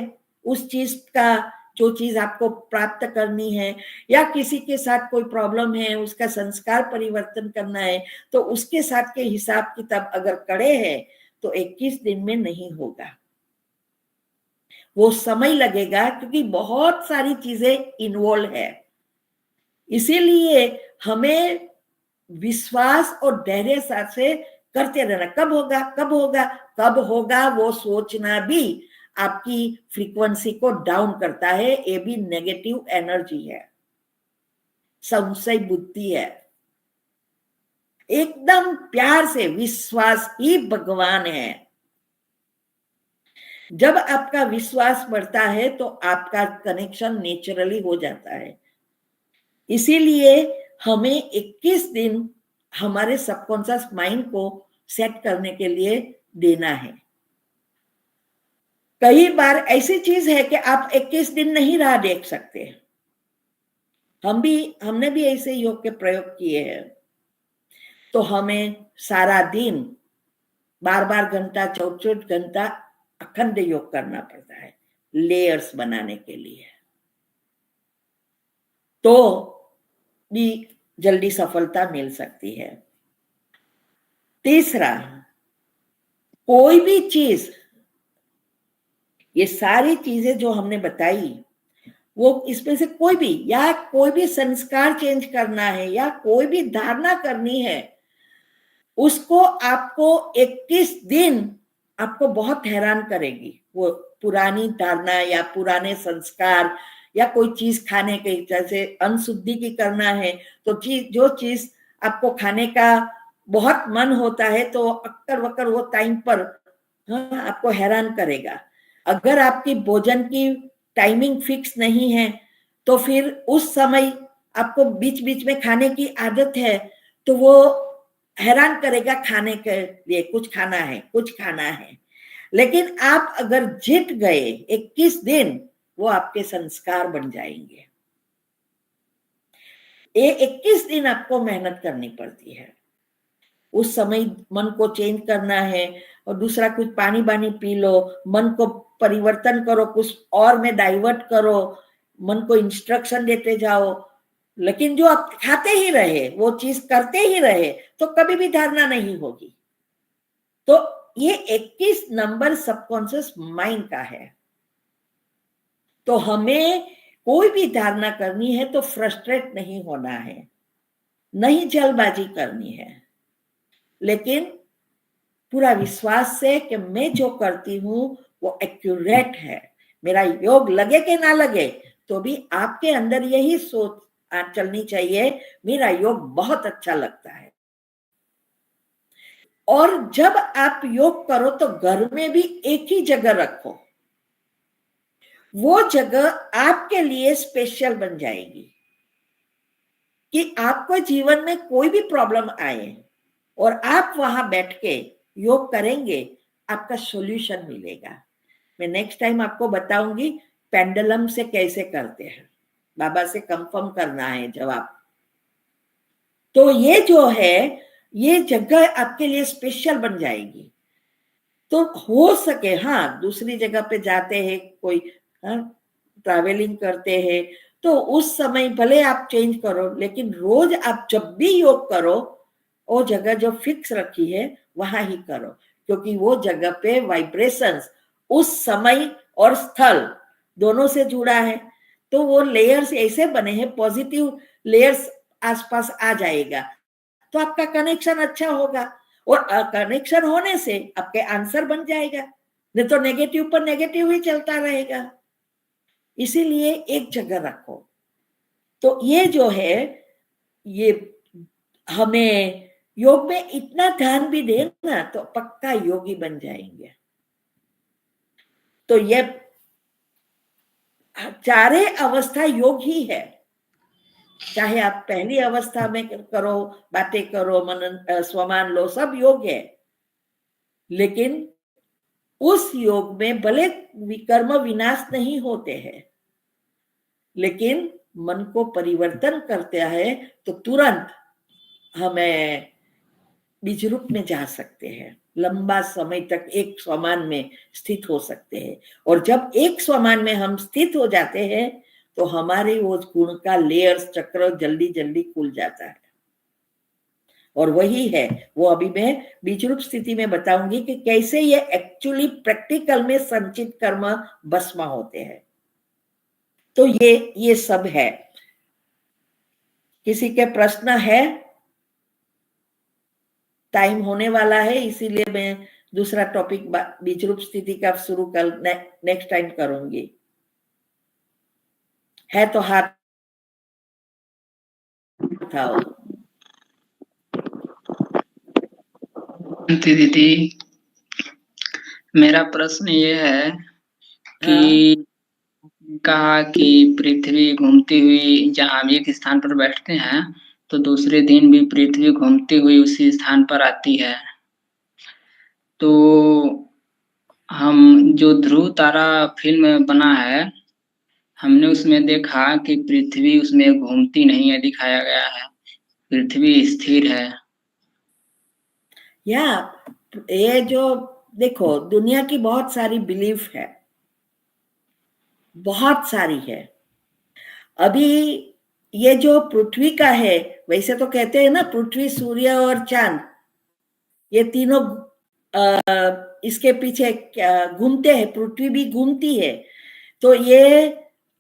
उस चीज का, जो चीज आपको प्राप्त करनी है, या किसी के साथ कोई प्रॉब्लम है उसका संस्कार परिवर्तन करना है, तो उसके साथ के हिसाब किताब अगर कड़े हैं तो 21 दिन में नहीं होगा, वो समय लगेगा, क्योंकि बहुत सारी चीजें इन्वॉल्व है। इसीलिए हमें विश्वास और धैर्य से करते रहना। कब होगा कब होगा कब होगा वो सोचना भी आपकी फ्रीक्वेंसी को डाउन करता है। ये भी नेगेटिव एनर्जी है, संशय बुद्धि है। एकदम प्यार से विश्वास ही भगवान है। जब आपका विश्वास बढ़ता है तो आपका कनेक्शन नेचुरली हो जाता है। इसीलिए हमें 21 दिन हमारे सबकॉन्शियस माइंड को सेट करने के लिए देना है। कई बार ऐसी चीज है कि आप 21 दिन नहीं राह देख सकते। हमने भी ऐसे योग के प्रयोग किए हैं, तो हमें सारा दिन बार बार घंटा 64 घंटा अखंड योग करना पड़ता है लेयर्स बनाने के लिए, तो भी जल्दी सफलता मिल सकती है। तीसरा, कोई भी चीज, ये सारी चीजें जो हमने बताई वो इसमें से कोई भी, या कोई भी संस्कार चेंज करना है या कोई भी धारणा करनी है, उसको आपको 21 दिन आपको बहुत हैरान करेगी। वो पुरानी धारणा या पुराने संस्कार या कोई चीज खाने के, जैसे अनशुद्धि की करना है तो जो चीज आपको खाने का बहुत मन होता है तो अक्कर वक्कर वो टाइम पर आपको हैरान करेगा। अगर आपकी भोजन की टाइमिंग फिक्स नहीं है तो फिर उस समय आपको बीच बीच में खाने की आदत है तो वो हैरान करेगा खाने के लिए, कुछ खाना है कुछ खाना है। लेकिन आप अगर जीत गए 21 दिन, वो आपके संस्कार बन जाएंगे। ये 21 दिन आपको मेहनत करनी पड़ती है। उस समय मन को चेंज करना है और दूसरा कुछ पानी बानी पी लो, मन को परिवर्तन करो, कुछ और में डाइवर्ट करो, मन को इंस्ट्रक्शन देते जाओ। लेकिन जो आप खाते ही रहे, वो चीज करते ही रहे, तो कभी भी धारणा नहीं होगी। तो ये 21 नंबर सबकॉन्शियस माइंड का है। तो हमें कोई भी धारणा करनी है तो फ्रस्ट्रेट नहीं होना है, नहीं जल्दबाजी करनी है, लेकिन पूरा विश्वास से कि मैं जो करती हूं वो एक्यूरेट है। मेरा योग लगे कि ना लगे तो भी आपके अंदर यही सोच चलनी चाहिए, मेरा योग बहुत अच्छा लगता है। और जब आप योग करो तो घर में भी एक ही जगह रखो, वो जगह आपके लिए स्पेशल बन जाएगी कि आपको जीवन में कोई भी प्रॉब्लम आए और आप वहां बैठ के योग करेंगे, आपका सॉल्यूशन मिलेगा। मैं नेक्स्ट टाइम आपको बताऊंगी पेंडुलम से कैसे करते हैं, बाबा से कंफर्म करना है जवाब। तो ये जो है, ये जगह आपके लिए स्पेशल बन जाएगी। तो हो सके, हाँ, दूसरी जगह पे जाते हैं, कोई ट्रैवलिंग करते हैं, तो उस समय भले आप चेंज करो, लेकिन रोज आप जब भी योग करो, वो जगह जो फिक्स रखी है वहां ही करो, क्योंकि वो जगह पे वाइब्रेशंस उस समय और स्थल दोनों से जुड़ा है। तो वो लेयर्स ऐसे बने हैं, पॉजिटिव लेयर्स आसपास आ जाएगा, तो आपका कनेक्शन अच्छा होगा, और कनेक्शन होने से आपके आंसर बन जाएगा, नहीं तो नेगेटिव पर नेगेटिव ही चलता रहेगा। इसीलिए एक जगह रखो। तो ये जो है, ये हमें योग में इतना ध्यान भी देना तो पक्का योगी बन जाएंगे। तो ये चारे अवस्था योग ही है, चाहे आप पहली अवस्था में करो, बातें करो, मनन स्वमान लो, सब योग है। लेकिन उस योग में भले कर्म विनाश नहीं होते हैं, लेकिन मन को परिवर्तन करते हैं, तो तुरंत हमें बीज रूप में जा सकते हैं, लंबा समय तक एक स्वमान में स्थित हो सकते हैं। और जब एक स्वमान में हम स्थित हो जाते हैं, तो हमारे वो गुण का लेयर्स चक्र जल्दी जल्दी खुल जाता है। और वही है, वो अभी मैं बीज रूप स्थिति में बताऊंगी कि कैसे ये एक्चुअली प्रैक्टिकल में संचित कर्म भस्म होते हैं। तो ये सब है। किसी के प्रश्न है? टाइम होने वाला है, इसीलिए मैं दूसरा टॉपिक बीज रूप स्थिति का शुरू कल नेक्स्ट टाइम करूंगी। है तो हाथ उठाओ। दीदी, मेरा प्रश्न ये है कि कहा कि पृथ्वी घूमती हुई, जहाँ हम एक स्थान पर बैठते हैं तो दूसरे दिन भी पृथ्वी घूमती हुई उसी स्थान पर आती है। तो हम जो ध्रुव तारा फिल्म बना है, हमने उसमें देखा कि पृथ्वी उसमें घूमती नहीं है, दिखाया गया है, पृथ्वी स्थिर है। या ये जो देखो, दुनिया की बहुत सारी बिलीफ है, बहुत सारी है। अभी ये जो पृथ्वी का है, वैसे तो कहते हैं ना, पृथ्वी, सूर्य और चांद, ये तीनों इसके पीछे घूमते हैं, पृथ्वी भी घूमती है। तो ये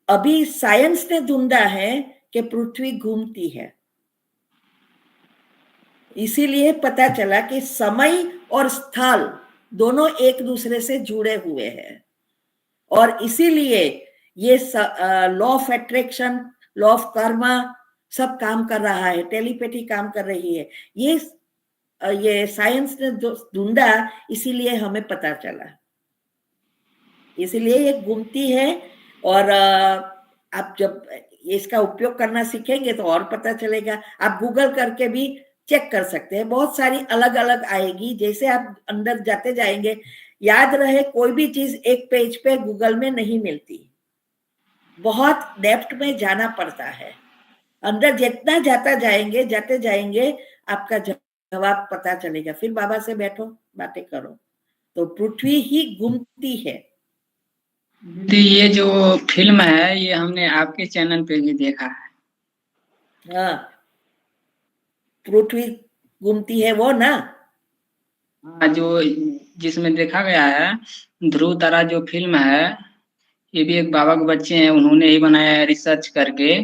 अभी साइंस ने ढूंढा है कि पृथ्वी घूमती है। इसीलिए पता चला कि समय और स्थल दोनों एक दूसरे से जुड़े हुए हैं, और इसीलिए ये law of attraction, law of Karma सब काम कर रहा है, टेलीपैथी काम कर रही है। ये साइंस ने ढूंढा, इसीलिए हमें पता चला। इसीलिए ये घूमती है। और आप जब इसका उपयोग करना सीखेंगे तो और पता चलेगा। आप गूगल करके भी चेक कर सकते हैं, बहुत सारी अलग अलग आएगी। जैसे आप अंदर जाते जाएंगे, याद रहे कोई भी चीज एक पेज पे गूगल में नहीं मिलती, बहुत डेप्थ में जाना पड़ता है। अंदर जितना जाते जाएंगे आपका जवाब पता चलेगा। फिर बाबा से बैठो, बातें करो। तो पृथ्वी ही घूमती है। तो ये जो फिल्म है, ये हमने आपके चैनल पे भी देखा है। हाँ, पृथ्वी घूमती है वो ना। हाँ, जो जिसमें देखा गया है ध्रुव तारा जो फिल्म है, ये भी एक बाबा के बच्चे हैं, उन्होंने ही बनाया है रिसर्च करके।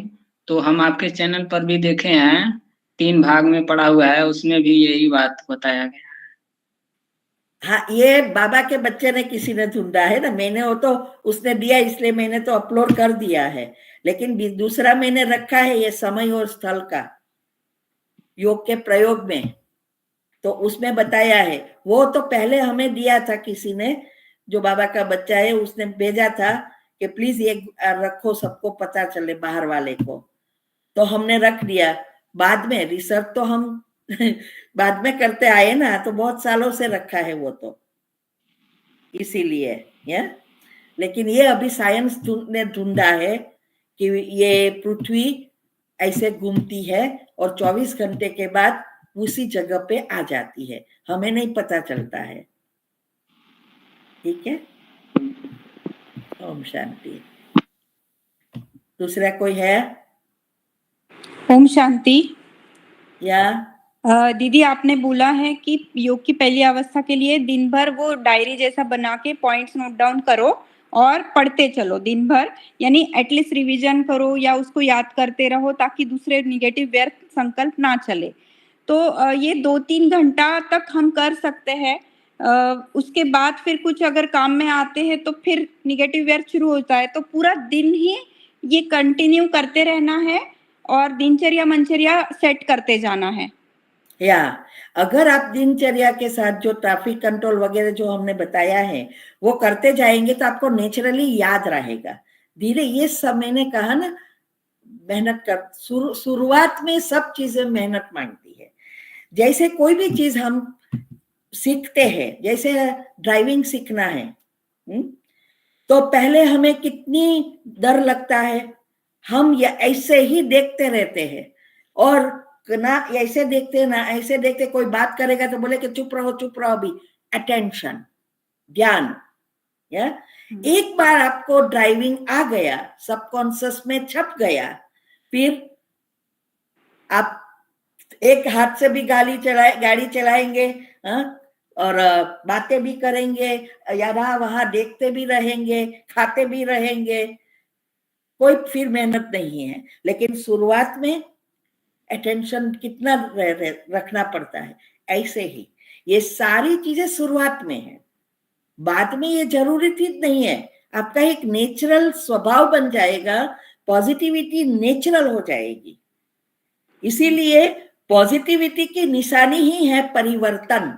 तो हम आपके चैनल पर भी देखे हैं, 3 भाग में पड़ा हुआ है, उसमें भी यही बात बताया गया। हाँ, ये बाबा के बच्चे ने किसी ने ढूंढा है ना, मैंने वो तो उसने दिया, इसलिए मैंने तो अपलोड कर दिया है। लेकिन दूसरा मैंने रखा है, ये समय और स्थल का योग के प्रयोग में। तो उसमें बताया है, वो तो पहले हमें दिया था किसी ने, जो बाबा का बच्चा है उसने भेजा था कि प्लीज ये रखो, सबको पता चले बाहर वाले को। तो हमने रख दिया। बाद में रिसर्च तो हम बाद में करते आए ना, तो बहुत सालों से रखा है वो तो, इसीलिए या। लेकिन ये अभी साइंस ने ढूंढा है कि ये पृथ्वी ऐसे घूमती है और 24 घंटे के बाद उसी जगह पे आ जाती है, हमें नहीं पता चलता है। ठीक है, ओम शांति। दूसरा कोई है? ओम शांति। या दीदी आपने बोला है कि योग की पहली अवस्था के लिए दिन भर वो डायरी जैसा बना के पॉइंट्स नोट डाउन करो और पढ़ते चलो दिन भर, यानी एटलीस्ट रिवीजन करो या उसको याद करते रहो ताकि दूसरे निगेटिव व्यर्थ संकल्प ना चले। तो ये 2-3 घंटा तक हम कर सकते हैं। उसके बाद फिर कुछ अगर काम में आते हैं तो फिर निगेटिव व्यर्थ शुरू होता है, तो पूरा दिन ही ये कंटिन्यू करते रहना है और दिनचर्या मनचर्या सेट करते जाना है। या अगर आप दिनचर्या के साथ जो ट्रैफिक कंट्रोल वगैरह जो हमने बताया है वो करते जाएंगे तो आपको नेचुरली याद रहेगा धीरे। ये सब मैंने कहा ना, मेहनत कर, शुरुआत में सब चीजें मेहनत मांगती है। जैसे कोई भी चीज हम सीखते हैं, जैसे ड्राइविंग सीखना है, तो पहले हमें कितनी डर लगता है, हम ऐसे ही देखते रहते हैं और ना ऐसे देखते ना ऐसे देखते, कोई बात करेगा तो बोले कि चुप रहो अभी, अटेंशन, ध्यान। या एक बार आपको ड्राइविंग आ गया, सबकॉन्शियस में छप गया, फिर आप एक हाथ से भी गाड़ी चलाएंगे, और बातें भी करेंगे, यहाँ वहां देखते भी रहेंगे, खाते भी रहेंगे, कोई फिर मेहनत नहीं है। लेकिन शुरुआत में अटेंशन कितना रखना पड़ता है, ऐसे ही ये सारी चीजें शुरुआत में है, बाद में ये जरूरी चीज नहीं है। आपका एक नेचुरल स्वभाव बन जाएगा, पॉजिटिविटी नेचुरल हो जाएगी। इसीलिए पॉजिटिविटी की निशानी ही है परिवर्तन,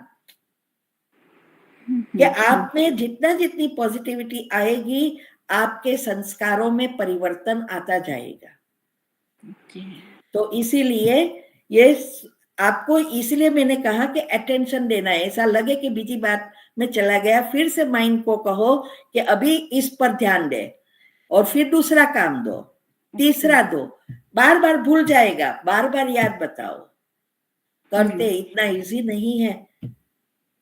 कि आप में जितनी पॉजिटिविटी आएगी, आपके संस्कारों में परिवर्तन आता जाएगा। तो इसीलिए ये आपको, इसलिए मैंने कहा कि अटेंशन देना है। ऐसा लगे कि बीजी बात में चला गया, फिर से माइंड को कहो कि अभी इस पर ध्यान दे, और फिर दूसरा काम दो, तीसरा दो, बार बार भूल जाएगा, बार बार याद बताओ। करते इतना इजी नहीं है।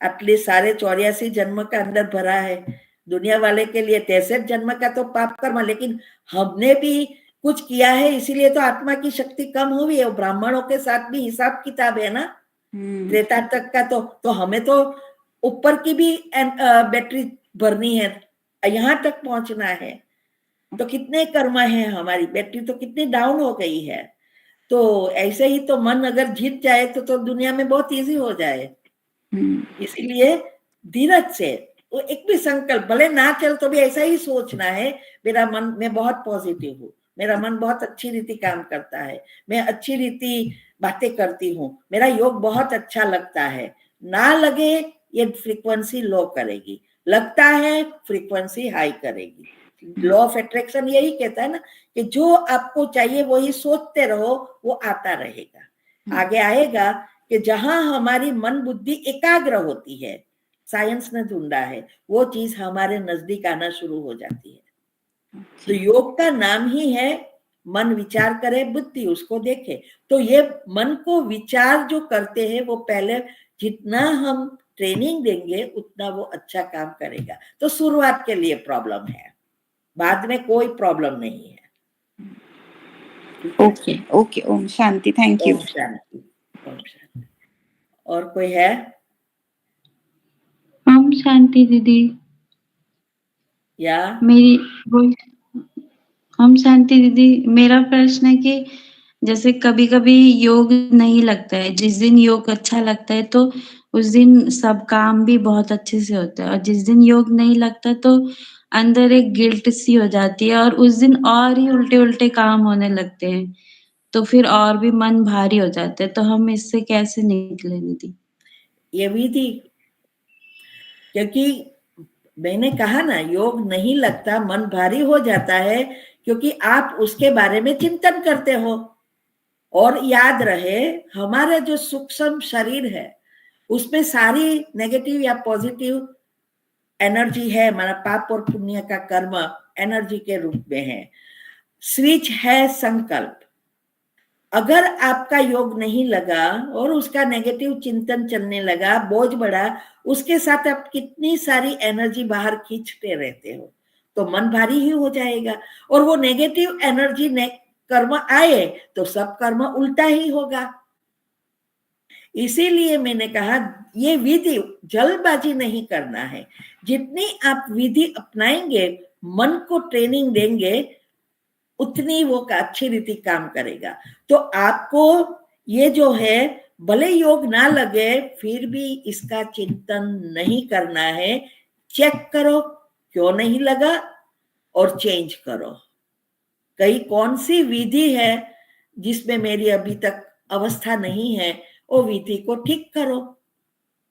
एटलीस्ट 84.5 जन्म का अंदर भरा है, दुनिया वाले के लिए 63 जन्म का तो पाप कर्म, लेकिन हमने भी कुछ किया है, इसीलिए तो आत्मा की शक्ति कम हुई है। ब्राह्मणों के साथ भी हिसाब किताब है ना, त्रेता तक का तो हमें तो ऊपर की भी बैटरी भरनी है, यहाँ तक पहुंचना है। तो कितने कर्म है, हमारी बैटरी तो कितनी डाउन हो गई है। तो ऐसे ही तो मन अगर जीत जाए तो दुनिया में बहुत इजी हो जाए। इसलिए धीरज से वो एक भी संकल्प भले ना चल तो भी ऐसा ही सोचना है, मेरा मन, मैं बहुत पॉजिटिव हूँ, मेरा मन बहुत अच्छी रीति काम करता है, मैं अच्छी रीति बातें करती हूँ, मेरा योग बहुत अच्छा लगता है। ना लगे ये फ्रीक्वेंसी लो करेगी, लगता है फ्रीक्वेंसी हाई करेगी। लॉ ऑफ अट्रैक्शन यही कहता है ना कि जो आपको चाहिए वही सोचते रहो, वो आता रहेगा। आगे आएगा कि जहां हमारी मन बुद्धि एकाग्र होती है, साइंस ने ढूंढा है, वो चीज हमारे नजदीक आना शुरू हो जाती है। तो योग का नाम ही है मन विचार करे, बुद्धि उसको देखे। तो ये मन को विचार जो करते हैं, वो पहले जितना हम ट्रेनिंग देंगे उतना वो अच्छा काम करेगा। तो शुरुआत के लिए प्रॉब्लम है, बाद में कोई प्रॉब्लम नहीं है। ओके ओके, ओम शांति, थैंक यू। ओम शांति, ओम शांति। और कोई है? ओम शांति दीदी। या ओम शांति दीदी, मेरा प्रश्न है कि जैसे कभी कभी योग नहीं लगता है, जिस दिन योग अच्छा लगता है तो उस दिन सब काम भी बहुत अच्छे से होता है, और जिस दिन योग नहीं लगता तो अंदर एक गिल्ट सी हो जाती है और उस दिन और ही उल्टे उल्टे काम होने लगते हैं, तो फिर और भी मन भारी हो जाता है। तो हम इससे कैसे निकले दीदी? ये विधि, क्योंकि मैंने कहा ना, योग नहीं लगता, मन भारी हो जाता है, क्योंकि आप उसके बारे में चिंतन करते हो। और याद रहे, हमारा जो सूक्ष्म शरीर है उसमें सारी नेगेटिव या पॉजिटिव एनर्जी है, हमारा पाप और पुण्य का कर्म एनर्जी के रूप में है। स्विच है संकल्प। अगर आपका योग नहीं लगा और उसका नेगेटिव चिंतन चलने लगा, बोझ बढ़ा, उसके साथ आप कितनी सारी एनर्जी बाहर खींचते रहते हो, तो मन भारी ही हो जाएगा। और वो नेगेटिव एनर्जी कर्म आए तो सब कर्म उल्टा ही होगा। इसीलिए मैंने कहा ये विधि जल्दबाजी नहीं करना है। जितनी आप विधि अपनाएंगे, मन को ट्रेनिंग देंगे, उतनी वो अच्छी रीति काम करेगा। तो आपको ये जो है, भले योग ना लगे फिर भी इसका चिंतन नहीं करना है। चेक करो क्यों नहीं लगा और चेंज करो। कई कौन सी विधि है जिसमें मेरी अभी तक अवस्था नहीं है, वो विधि को ठीक करो।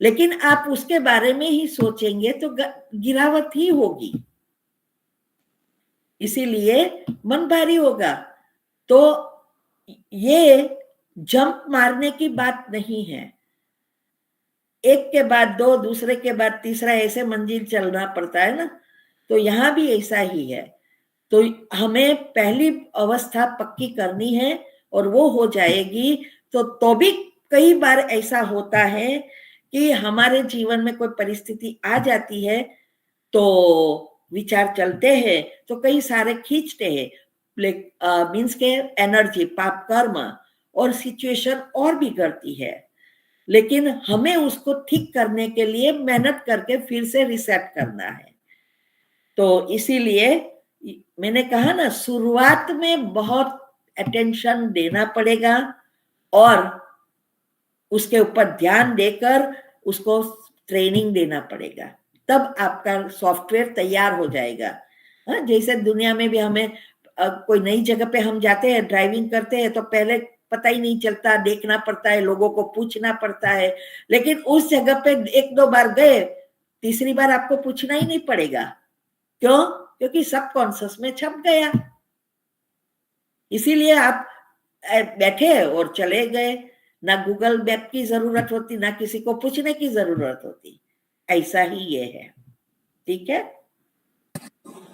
लेकिन आप उसके बारे में ही सोचेंगे तो गिरावट ही होगी, इसीलिए मन भारी होगा। तो ये जंप मारने की बात नहीं है, एक के बाद दो, दूसरे के बाद तीसरा, ऐसे मंजिल चलना पड़ता है ना। तो यहाँ भी ऐसा ही है। तो हमें पहली अवस्था पक्की करनी है और वो हो जाएगी तो भी कई बार ऐसा होता है कि हमारे जीवन में कोई परिस्थिति आ जाती है तो विचार चलते हैं, तो कई सारे खींचते हैं, मीन्स के एनर्जी, पाप कर्म और सिचुएशन और बिगड़ती है। लेकिन हमें उसको ठीक करने के लिए मेहनत करके फिर से रिसेट करना है। तो इसीलिए मैंने कहा ना, शुरुआत में बहुत अटेंशन देना पड़ेगा और उसके ऊपर ध्यान देकर उसको ट्रेनिंग देना पड़ेगा, तब आपका सॉफ्टवेयर तैयार हो जाएगा। जैसे दुनिया में भी हमें कोई नई जगह पे हम जाते हैं, ड्राइविंग करते हैं, तो पहले पता ही नहीं चलता, देखना पड़ता है, लोगों को पूछना पड़ता है। लेकिन उस जगह पे एक दो बार गए, तीसरी बार आपको पूछना ही नहीं पड़ेगा। क्यों? क्योंकि सबकॉन्शियस में छप गया। इसीलिए आप बैठे और चले गए, ना गूगल मैप की जरूरत होती, ना किसी को पूछने की जरूरत होती। ऐसा ही ये है। ठीक है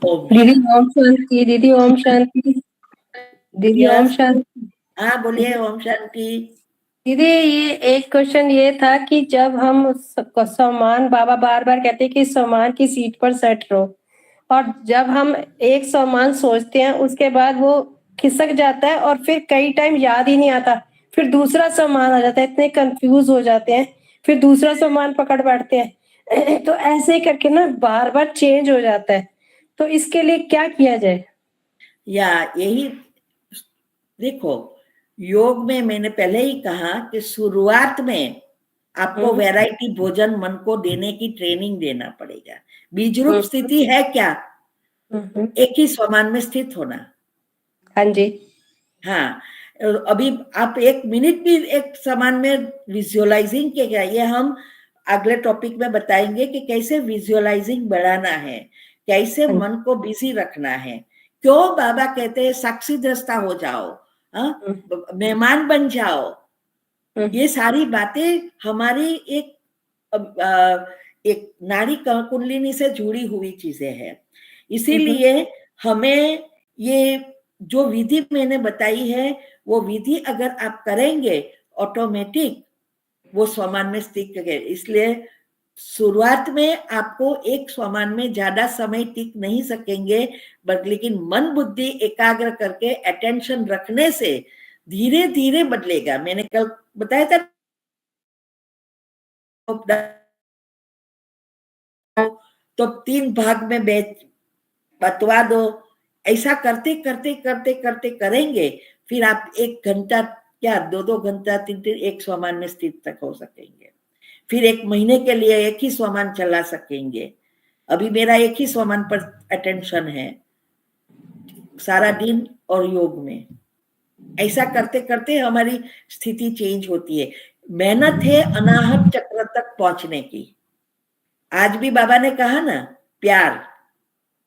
दीदी? ओम शांति। दीदी ओम शांति। दीदी ओम शांति। हाँ बोलिए। ओम शांति। दीदी ये एक क्वेश्चन ये था कि जब हम सामान, बाबा बार बार कहते हैं कि सामान की सीट पर सेट रहो, और जब हम एक सामान सोचते हैं उसके बाद वो खिसक जाता है और फिर कई टाइम याद ही नहीं आता, फिर दूसरा सामान आ जाता है, इतने कंफ्यूज हो जाते हैं, फिर दूसरा सामान पकड़ बैठते हैं। तो ऐसे ही करके ना बार बार चेंज हो जाता है। तो इसके लिए क्या किया जाए? या यही देखो, योग में मैंने पहले ही कहा कि शुरुआत में आपको वैरायटी भोजन मन को देने की ट्रेनिंग देना पड़ेगा। बीज रूप स्थिति है क्या? एक ही स्वमान में स्थित होना। हाँ जी। हाँ, अभी आप एक मिनट भी एक समान में विजुअलाइजिंग के क्या, ये हम अगले टॉपिक में बताएंगे कि कैसे विजुअलाइजिंग बढ़ाना है, कैसे मन को बिजी रखना है। क्यों बाबा कहते हैं साक्षी दृष्टा हो जाओ, मेहमान बन जाओ। ये सारी बातें हमारी एक नाड़ी कुंडलिनी से जुड़ी हुई चीजें हैं। इसीलिए हमें ये जो विधि मैंने बताई है, वो विधि अगर आप करेंगे ऑटोमेटिक वो स्वमान में स्थित करेंगे। इसलिए शुरुआत में आपको एक स्वमान में ज्यादा समय टिक नहीं सकेंगे, लेकिन मन बुद्धि एकाग्र करके अटेंशन रखने से धीरे धीरे बदलेगा। मैंने कल बताया था तो 3 भाग में बतवा दो। ऐसा करते करते करते करते करेंगे, फिर आप 1 घंटा क्या 2-2 घंटा 3-3 एक स्वमान में स्थित तक हो सकेंगे। फिर 1 महीने के लिए एक ही स्वमान चला सकेंगे। अभी मेरा एक ही स्वमान पर अटेंशन है सारा दिन और योग में। ऐसा करते करते हमारी स्थिति चेंज होती है। मेहनत है अनाहत चक्र तक पहुंचने की। आज भी बाबा ने कहा ना, प्यार,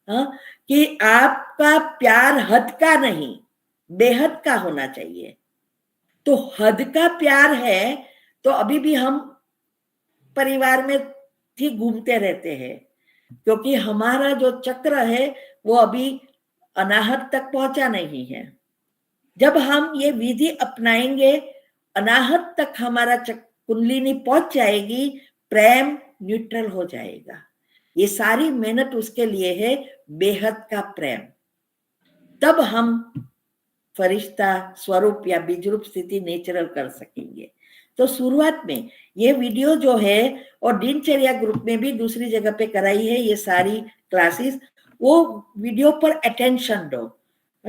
हाँ, कि आपका प्यार हद का नहीं बेहद का होना चाहिए। तो हद का प्यार है तो अभी भी हम परिवार में ही घूमते रहते हैं, क्योंकि हमारा जो चक्र है वो अभी अनाहत तक पहुंचा नहीं है। जब हम ये विधि अपनाएंगे, अनाहत तक हमारा कुंडलिनी पहुंच जाएगी, प्रेम न्यूट्रल हो जाएगा। ये सारी मेहनत उसके लिए है, बेहद का प्रेम। तब हम फरिश्ता स्वरूप या बीजरूप स्थिति नेचुरल कर सकेंगे। तो शुरुआत में ये वीडियो जो है, और दिनचर्या ग्रुप में भी दूसरी जगह पे कराई है ये सारी क्लासेस, वो वीडियो पर अटेंशन दो।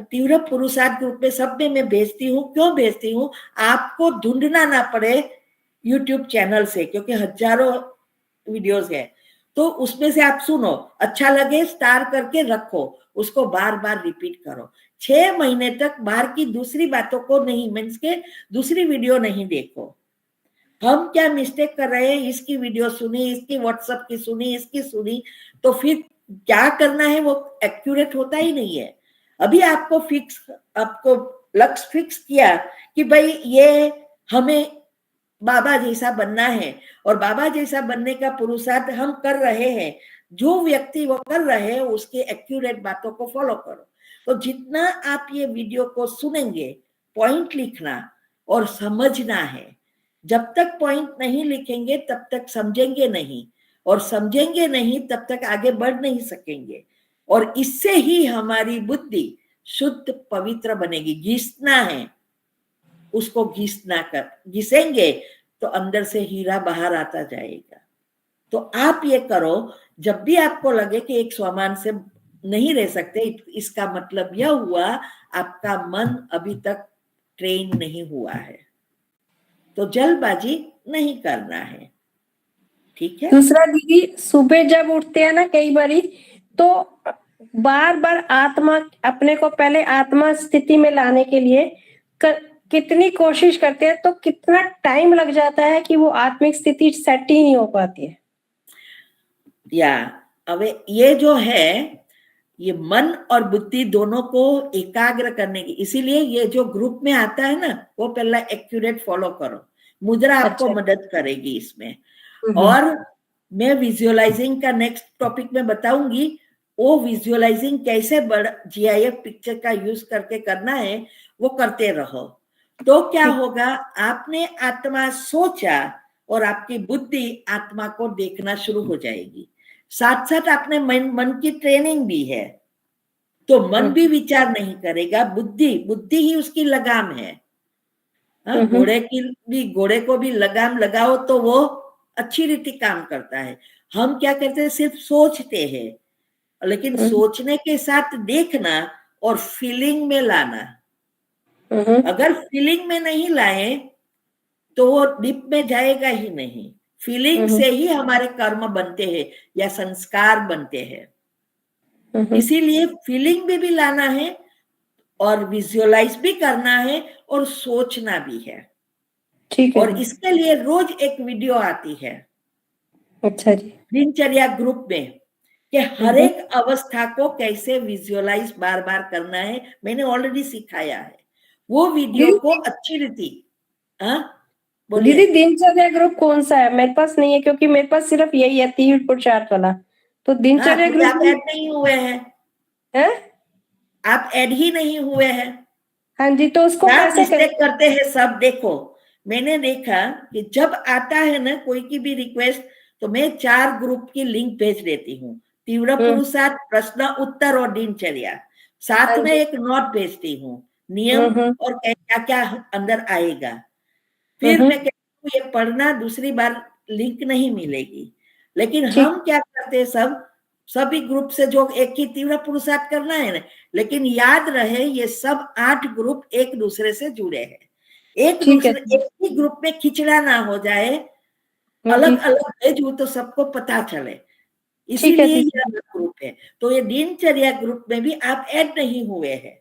तीव्र पुरुषार्थ ग्रुप में सब में मैं भेजती हूँ। क्यों भेजती हूँ? आपको ढूंढना ना पड़े यूट्यूब चैनल से, क्योंकि हजारों वीडियोस है। तो उसमें से आप सुनो, अच्छा लगे स्टार करके रखो, उसको बार बार रिपीट करो। 6 महीने तक बाहर की दूसरी बातों को नहीं, मीन्स के दूसरी वीडियो नहीं देखो। हम क्या मिस्टेक कर रहे हैं, इसकी वीडियो सुनी, इसकी व्हाट्सएप की सुनी, इसकी सुनी, तो फिर क्या करना है वो एक्यूरेट होता ही नहीं है। अभी आपको लक्ष्य फिक्स किया कि भाई ये हमें बाबा जैसा बनना है, और बाबा जैसा बनने का पुरुषार्थ हम कर रहे हैं। जो व्यक्ति वो कर रहे हैं उसके एक्यूरेट बातों को फॉलो करो। तो जितना आप ये वीडियो को सुनेंगे, पॉइंट लिखना और समझना है। जब तक पॉइंट नहीं लिखेंगे तब तक समझेंगे नहीं, और समझेंगे नहीं तब तक आगे बढ़ नहीं सकेंगे। और इससे ही हमारी बुद्धि शुद्ध पवित्र बनेगी। घिसना है, उसको घिसेंगे तो अंदर से हीरा बाहर आता जाएगा। तो आप ये करो, जब भी आपको लगे कि एक स्वमान से नहीं रह सकते, इसका मतलब यह हुआ आपका मन अभी तक ट्रेन नहीं हुआ है। तो जल्दबाजी नहीं करना है, ठीक है। दूसरा दीदी, सुबह जब उठते हैं ना कई बारी, तो बार बार आत्मा, अपने को पहले आत्मा स्थिति में लाने के लिए कितनी कोशिश करते हैं, तो कितना टाइम लग जाता है कि वो आत्मिक स्थिति सेट ही नहीं हो पाती है। या अब ये जो है, ये मन और बुद्धि दोनों को एकाग्र करने की, इसीलिए ये जो ग्रुप में आता है ना, वो पहला एक्यूरेट फॉलो करो। मुद्रा आपको मदद करेगी इसमें। और मैं विजुअलाइजिंग का नेक्स्ट टॉपिक में बताऊंगी, वो विजुअलाइजिंग कैसे GIF पिक्चर का यूज करके करना है, वो करते रहो। तो क्या होगा, आपने आत्मा सोचा और आपकी बुद्धि आत्मा को देखना शुरू हो जाएगी। साथ साथ आपने मन की ट्रेनिंग भी है, तो मन भी विचार नहीं करेगा, बुद्धि ही उसकी लगाम है। घोड़े को भी लगाम लगाओ तो वो अच्छी रीति काम करता है। हम क्या करते हैं, सिर्फ सोचते हैं, लेकिन सोचने के साथ देखना और फीलिंग में लाना। अगर फीलिंग में नहीं लाए तो वो डीप में जाएगा ही नहीं। फीलिंग से ही हमारे कर्म बनते हैं या संस्कार बनते हैं। इसीलिए फीलिंग भी लाना है, और विजुअलाइज भी करना है, और सोचना भी है। ठीक है। और इसके लिए रोज एक वीडियो आती है, अच्छा जी, दिनचर्या ग्रुप में, कि हर एक अवस्था को कैसे विजुअलाइज बार बार करना है। मैंने ऑलरेडी सिखाया है वो वीडियो को अच्छी रीति। दीदी दिनचर्या ग्रुप कौन सा है? मेरे पास नहीं है, क्योंकि मेरे पास सिर्फ यही है, तीव्र पुरुषार्थ वाला। तो दिनचर्या ग्रुप आप ऐड नहीं हुए हैं, आप ऐड ही नहीं हुए हैं। हाँ जी, तो उसको कैसे करते हैं सब। देखो, मैंने देखा कि जब आता है ना कोई की भी रिक्वेस्ट, तो मैं 4 ग्रुप की लिंक भेज देती हूँ। तीव्र पुरुषार्थ, प्रश्न उत्तर और दिनचर्या। साथ में एक नोट भेजती हूँ, नियम और क्या क्या अंदर आएगा। फिर मैं कहती हूँ ये पढ़ना, दूसरी बार लिंक नहीं मिलेगी। लेकिन हम क्या करते हैं, सभी ग्रुप से जो एक ही तीव्र पुरुषार्थ करना है ना, लेकिन याद रहे ये सब 8 ग्रुप एक दूसरे से जुड़े हैं। एक ही ग्रुप में खिचड़ा ना हो जाए, अलग अलग भेजूं तो सबको पता चले, इसीलिए ये अलग ग्रुप है। तो ये दिनचर्या ग्रुप में भी आप ऐड नहीं हुए हैं,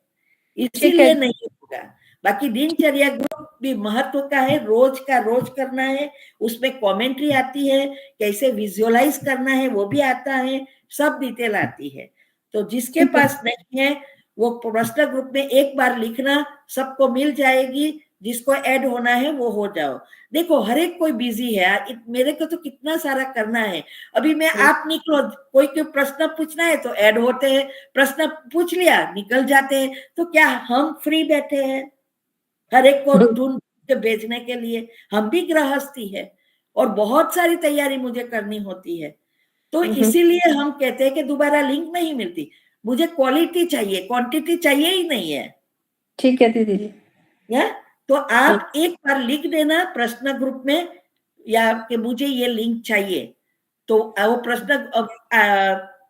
इसीलिए नहीं होगा। बाकी दिनचर्या ग्रुप भी महत्व का है, रोज का रोज करना है, उसमें कमेंट्री आती है, कैसे विजुअलाइज करना है वो भी आता है, सब डिटेल आती है। तो जिसके ठीक है। पास नहीं है वो पर्सनल ग्रुप में एक बार लिखना, सबको मिल जाएगी, जिसको ऐड होना है वो हो जाओ। देखो हर एक कोई बिजी है, मेरे को तो कितना सारा करना है। अभी मैं आप निकलो, कोई प्रश्न पूछना है तो ऐड होते हैं, प्रश्न पूछ लिया निकल जाते हैं, तो क्या हम फ्री बैठे हैं हर एक को ढूंढ के भेजने के लिए? हम भी गृहस्थी है और बहुत सारी तैयारी मुझे करनी होती है। तो इसीलिए हम कहते हैं कि दोबारा लिंक नहीं मिलती, मुझे क्वालिटी चाहिए, क्वांटिटी चाहिए ही नहीं है। ठीक है दीदी। या तो आप एक बार लिख देना प्रश्न ग्रुप में, या कि मुझे ये लिंक चाहिए, तो वो प्रश्न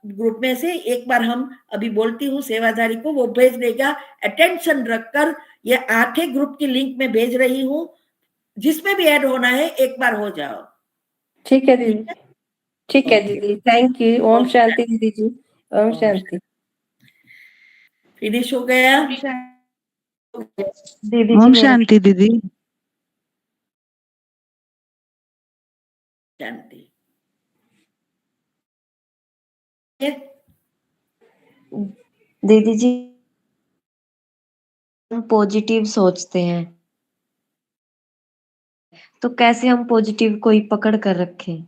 ग्रुप में से एक बार हम अभी बोलती हूँ सेवाधारी को, वो भेज देगा। अटेंशन रखकर ये 8 ग्रुप की लिंक में भेज रही हूँ, जिसमें भी ऐड होना है एक बार हो जाओ। ठीक है दीदी। ठीक है ओके। दीदी, थैंक यू। ओम शांति दीदी जी, ओम शांति। फिनिश हो गया दीदी ओम जी शांति दीदी। शांति। दीदी जी, हम पॉजिटिव सोचते हैं तो कैसे हम पॉजिटिव को ही पकड़ कर रखें?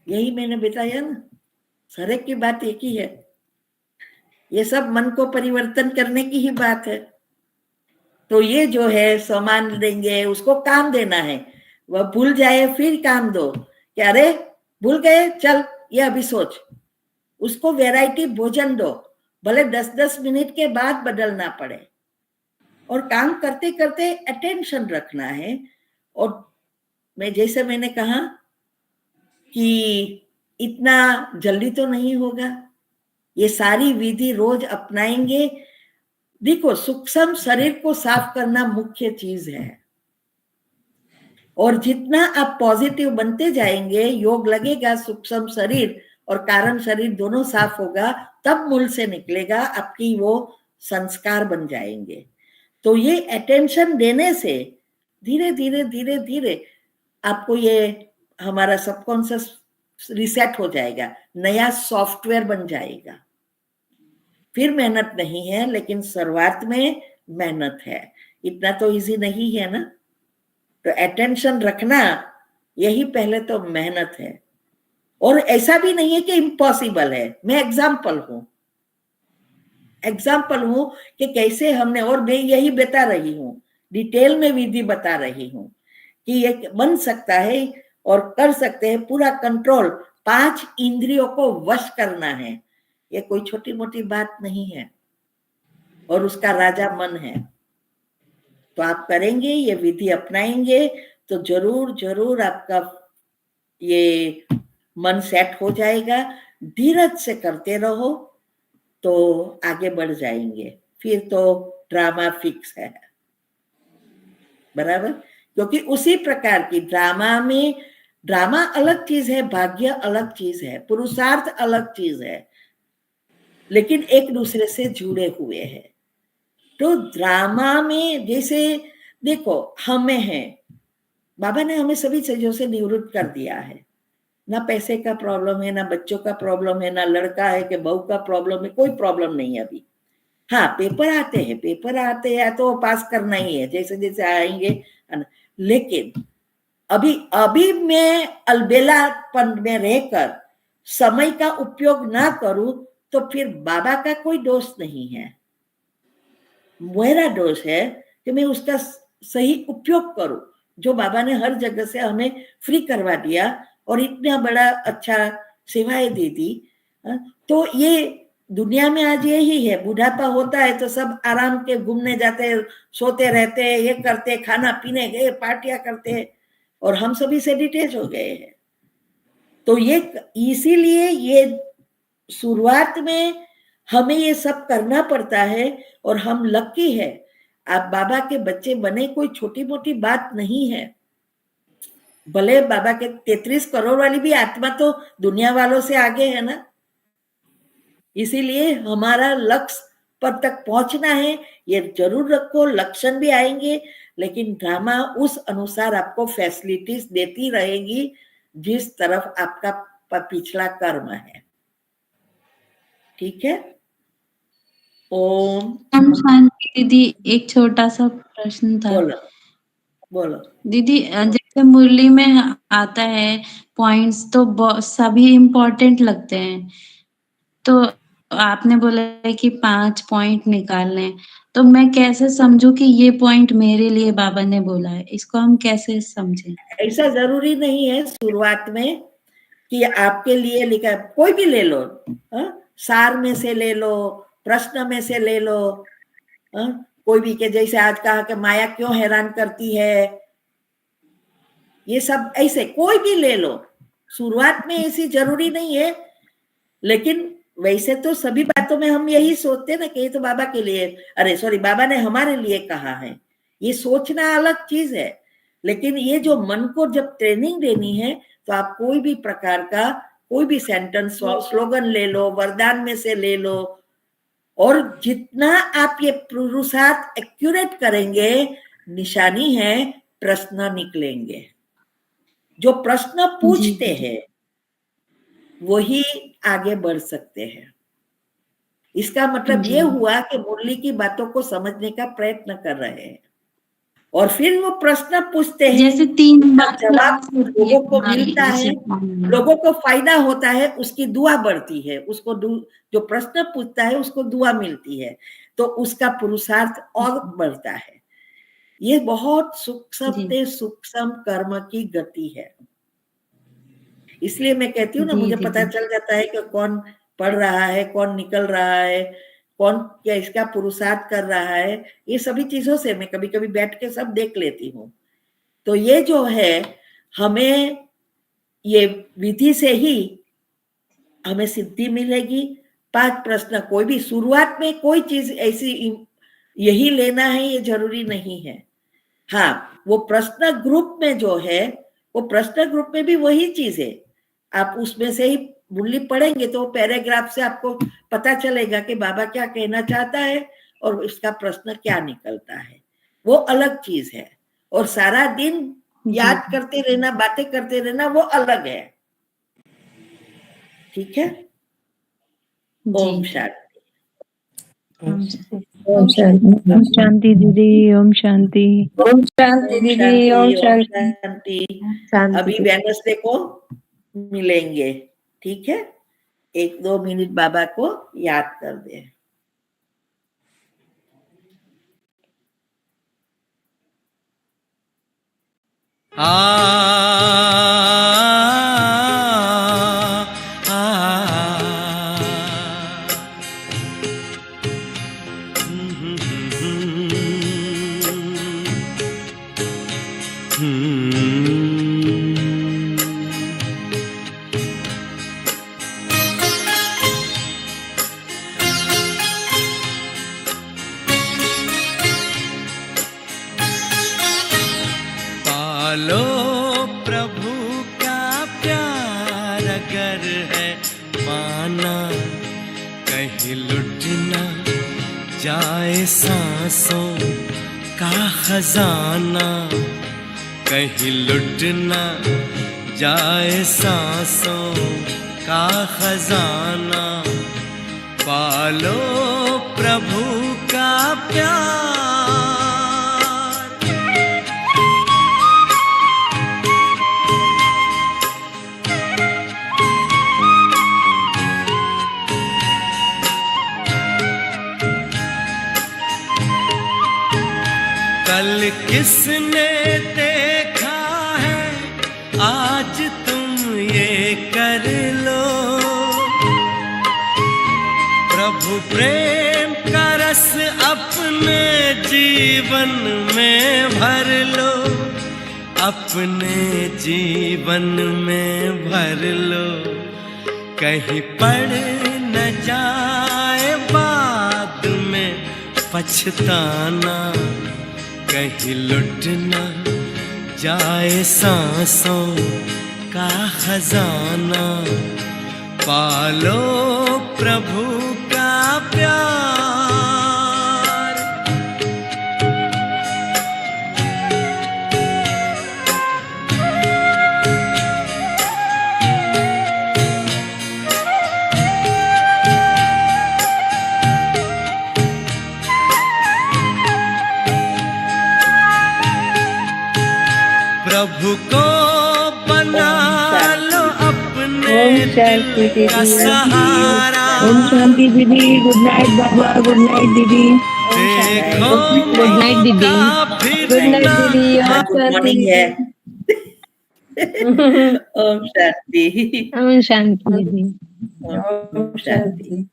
यही मैंने बताया ना, हर एक की बात एक ही है, ये सब मन को परिवर्तन करने की ही बात है। तो ये जो है सामान देंगे, उसको काम देना है, वह भूल जाए फिर काम दो, कि अरे भूल गए, चल ये अभी सोच, उसको वैरायटी भोजन दो, भले 10-10 मिनट के बाद बदलना पड़े, और काम करते करते अटेंशन रखना है। और मैं जैसे मैंने कहा कि इतना जल्दी तो नहीं होगा, ये सारी विधि रोज अपनाएंगे। देखो सूक्ष्म शरीर को साफ करना मुख्य चीज है, और जितना आप पॉजिटिव बनते जाएंगे, योग लगेगा, सूक्ष्म शरीर और कारण शरीर दोनों साफ होगा, तब मूल से निकलेगा, आपकी वो संस्कार बन जाएंगे। तो ये अटेंशन देने से धीरे धीरे धीरे धीरे आपको ये हमारा सबकॉन्शियस रिसेट हो जाएगा, नया सॉफ्टवेयर बन जाएगा। फिर मेहनत नहीं है, लेकिन शुरुआत में मेहनत है, इतना तो इजी नहीं है ना। तो अटेंशन रखना यही पहले तो मेहनत है, और ऐसा भी नहीं है कि इम्पॉसिबल है। मैं एग्जाम्पल हूं कि कैसे हमने, और मैं यही बता रही हूं, डिटेल में विधि बता रही हूं कि ये बन सकता है और कर सकते हैं। पूरा कंट्रोल, 5 इंद्रियों को वश करना है, ये कोई छोटी मोटी बात नहीं है, और उसका राजा मन है। तो आप करेंगे, ये विधि अपनाएंगे तो जरूर जरूर आपका ये मन सेट हो जाएगा। धीरज से करते रहो तो आगे बढ़ जाएंगे, फिर तो ड्रामा फिक्स है, बराबर। क्योंकि उसी प्रकार की ड्रामा अलग चीज है, भाग्य अलग चीज है, पुरुषार्थ अलग चीज है, लेकिन एक दूसरे से जुड़े हुए हैं। तो ड्रामा में जैसे देखो, हमें है, बाबा ने हमें सभी चीजों से निवृत्त कर दिया है, ना पैसे का प्रॉब्लम है, ना बच्चों का प्रॉब्लम है, ना लड़का है कि बहू का प्रॉब्लम है, कोई प्रॉब्लम नहीं है अभी। हाँ पेपर आते हैं तो पास करना ही है, जैसे जैसे आएंगे। लेकिन अभी मैं अलबेलापन में रहकर समय का उपयोग ना करूं तो फिर बाबा का कोई दोष नहीं है, मेरा दोष है कि मैं उसका सही उपयोग करूं, जो बाबा ने हर जगह से हमें फ्री करवा दिया और इतना बड़ा अच्छा सेवाएं दे दी। तो ये दुनिया में आज यही है, बुढ़ापा होता है तो सब आराम के घूमने जाते हैं, सोते रहते हैं, ये करते, खाना पीने गए, पार्टियां करते हैं, और हम सभी से डिटेच हो गए हैं। तो ये इसीलिए ये शुरुआत में हमें ये सब करना पड़ता है, और हम लकी है, आप बाबा के बच्चे बने, कोई छोटी मोटी बात नहीं है। भले बाबा के 33 करोड़ वाली भी आत्मा तो दुनिया वालों से आगे है ना। इसीलिए हमारा लक्ष्य पर तक पहुंचना है, ये जरूर रखो। लक्षण भी आएंगे, लेकिन ड्रामा उस अनुसार आपको फैसिलिटीज देती रहेगी जिस तरफ आपका पिछला कर्म है। ठीक है। ओम शांति दीदी, एक छोटा सा प्रश्न था। बोलो बोलो दीदी, जैसे मुरली में आता है पॉइंट्स तो सभी इम्पोर्टेंट लगते हैं, तो आपने बोला है कि 5 पॉइंट निकालने हैं, तो मैं कैसे समझूं कि ये पॉइंट मेरे लिए बाबा ने बोला है? इसको हम कैसे समझें? ऐसा जरूरी नहीं है शुरुआत में कि आपके लिए लिखा है। कोई भी ले लो, सार में से ले लो, प्रश्न में से ले लो, कोई भी के जैसे आज कहा कि माया क्यों हैरान करती है, ये सब ऐसे कोई भी ले लो। शुरुआत में ऐसी जरूरी नहीं है, लेकिन वैसे तो सभी बातों में हम यही सोचते हैं ना कि ये तो बाबा के लिए, अरे सॉरी, बाबा ने हमारे लिए कहा है। ये सोचना अलग चीज है, लेकिन ये जो मन को जब ट्रेनिंग देनी है तो आप कोई भी प्रकार का कोई भी सेंटेंस स्लोगन ले लो, वरदान में से ले लो, और जितना आप ये पुरुषार्थ एक्यूरेट करेंगे, निशानी है प्रश्न निकलेंगे। जो प्रश्न पूछते हैं वही आगे बढ़ सकते हैं। इसका मतलब ये हुआ कि मुरली की बातों को समझने का प्रयत्न कर रहे हैं, और फिर वो प्रश्न पूछते हैं, जैसे 3 बार जवाब लोगों को मिलता है, लोगों को फायदा होता है, उसकी दुआ बढ़ती है, उसको जो प्रश्न पूछता है उसको दुआ मिलती है, तो उसका पुरुषार्थ और बढ़ता है। ये बहुत सूक्ष्म कर्म की गति है। इसलिए मैं कहती हूँ ना, मुझे पता चल जाता है कि कौन पढ़ रहा है, कौन निकल रहा है, कौन क्या इसका पुरुषार्थ कर रहा है। ये सभी चीजों से मैं कभी कभी बैठ के सब देख लेती हूँ। तो ये जो है, हमें ये विधि से ही हमें सिद्धि मिलेगी। 5 प्रश्न, कोई भी शुरुआत में कोई चीज ऐसी यही लेना है ये जरूरी नहीं है। हाँ, वो प्रश्न ग्रुप में जो है, वो प्रश्न ग्रुप में भी वही चीज है। आप उसमें से ही मुरली पढ़ेंगे तो पैराग्राफ से आपको पता चलेगा कि बाबा क्या कहना चाहता है और उसका प्रश्न क्या निकलता है, वो अलग चीज है। और सारा दिन याद करते रहना, बातें करते रहना, वो अलग है। ठीक है। ओम शांति। ओम शांति। ओम शांति दीदी, ओम शांति। ओम शांति दीदी, ओम शांति। अभी वेडनेसडे को मिलेंगे। ठीक है। 1-2 मिनट बाबा को याद कर दे। पालो प्रभु का प्यार अगर है पाना, कहीं लुट न जाए सांसों का खजाना, कहीं लुट न जाए सांसों का खजाना। पालो प्रभु का प्यार। कल किसने देखा है, आज तुम ये कर लो। प्रभु प्रेम का रस अपने जीवन में भर लो, अपने जीवन में भर लो। कहीं पड़ न जाए बाद में पछताना, कहीं लुट न जाए सांसों का खजाना। पालो प्रभु का प्यार। प्रभु को बना लो अपने ओम शांति दिल का दीदी। सहारा। ओम शांति दीदी, गुड नाइट बाबा, गुड नाइट दीदी। देखो गुड नाइट दीदी। मौका फिर गुड नाइट ना दीदी। ओम गुड शांति मॉर्निंग है। दीदी। ओम शांति। ओम शांति दीदी। ओम शांति।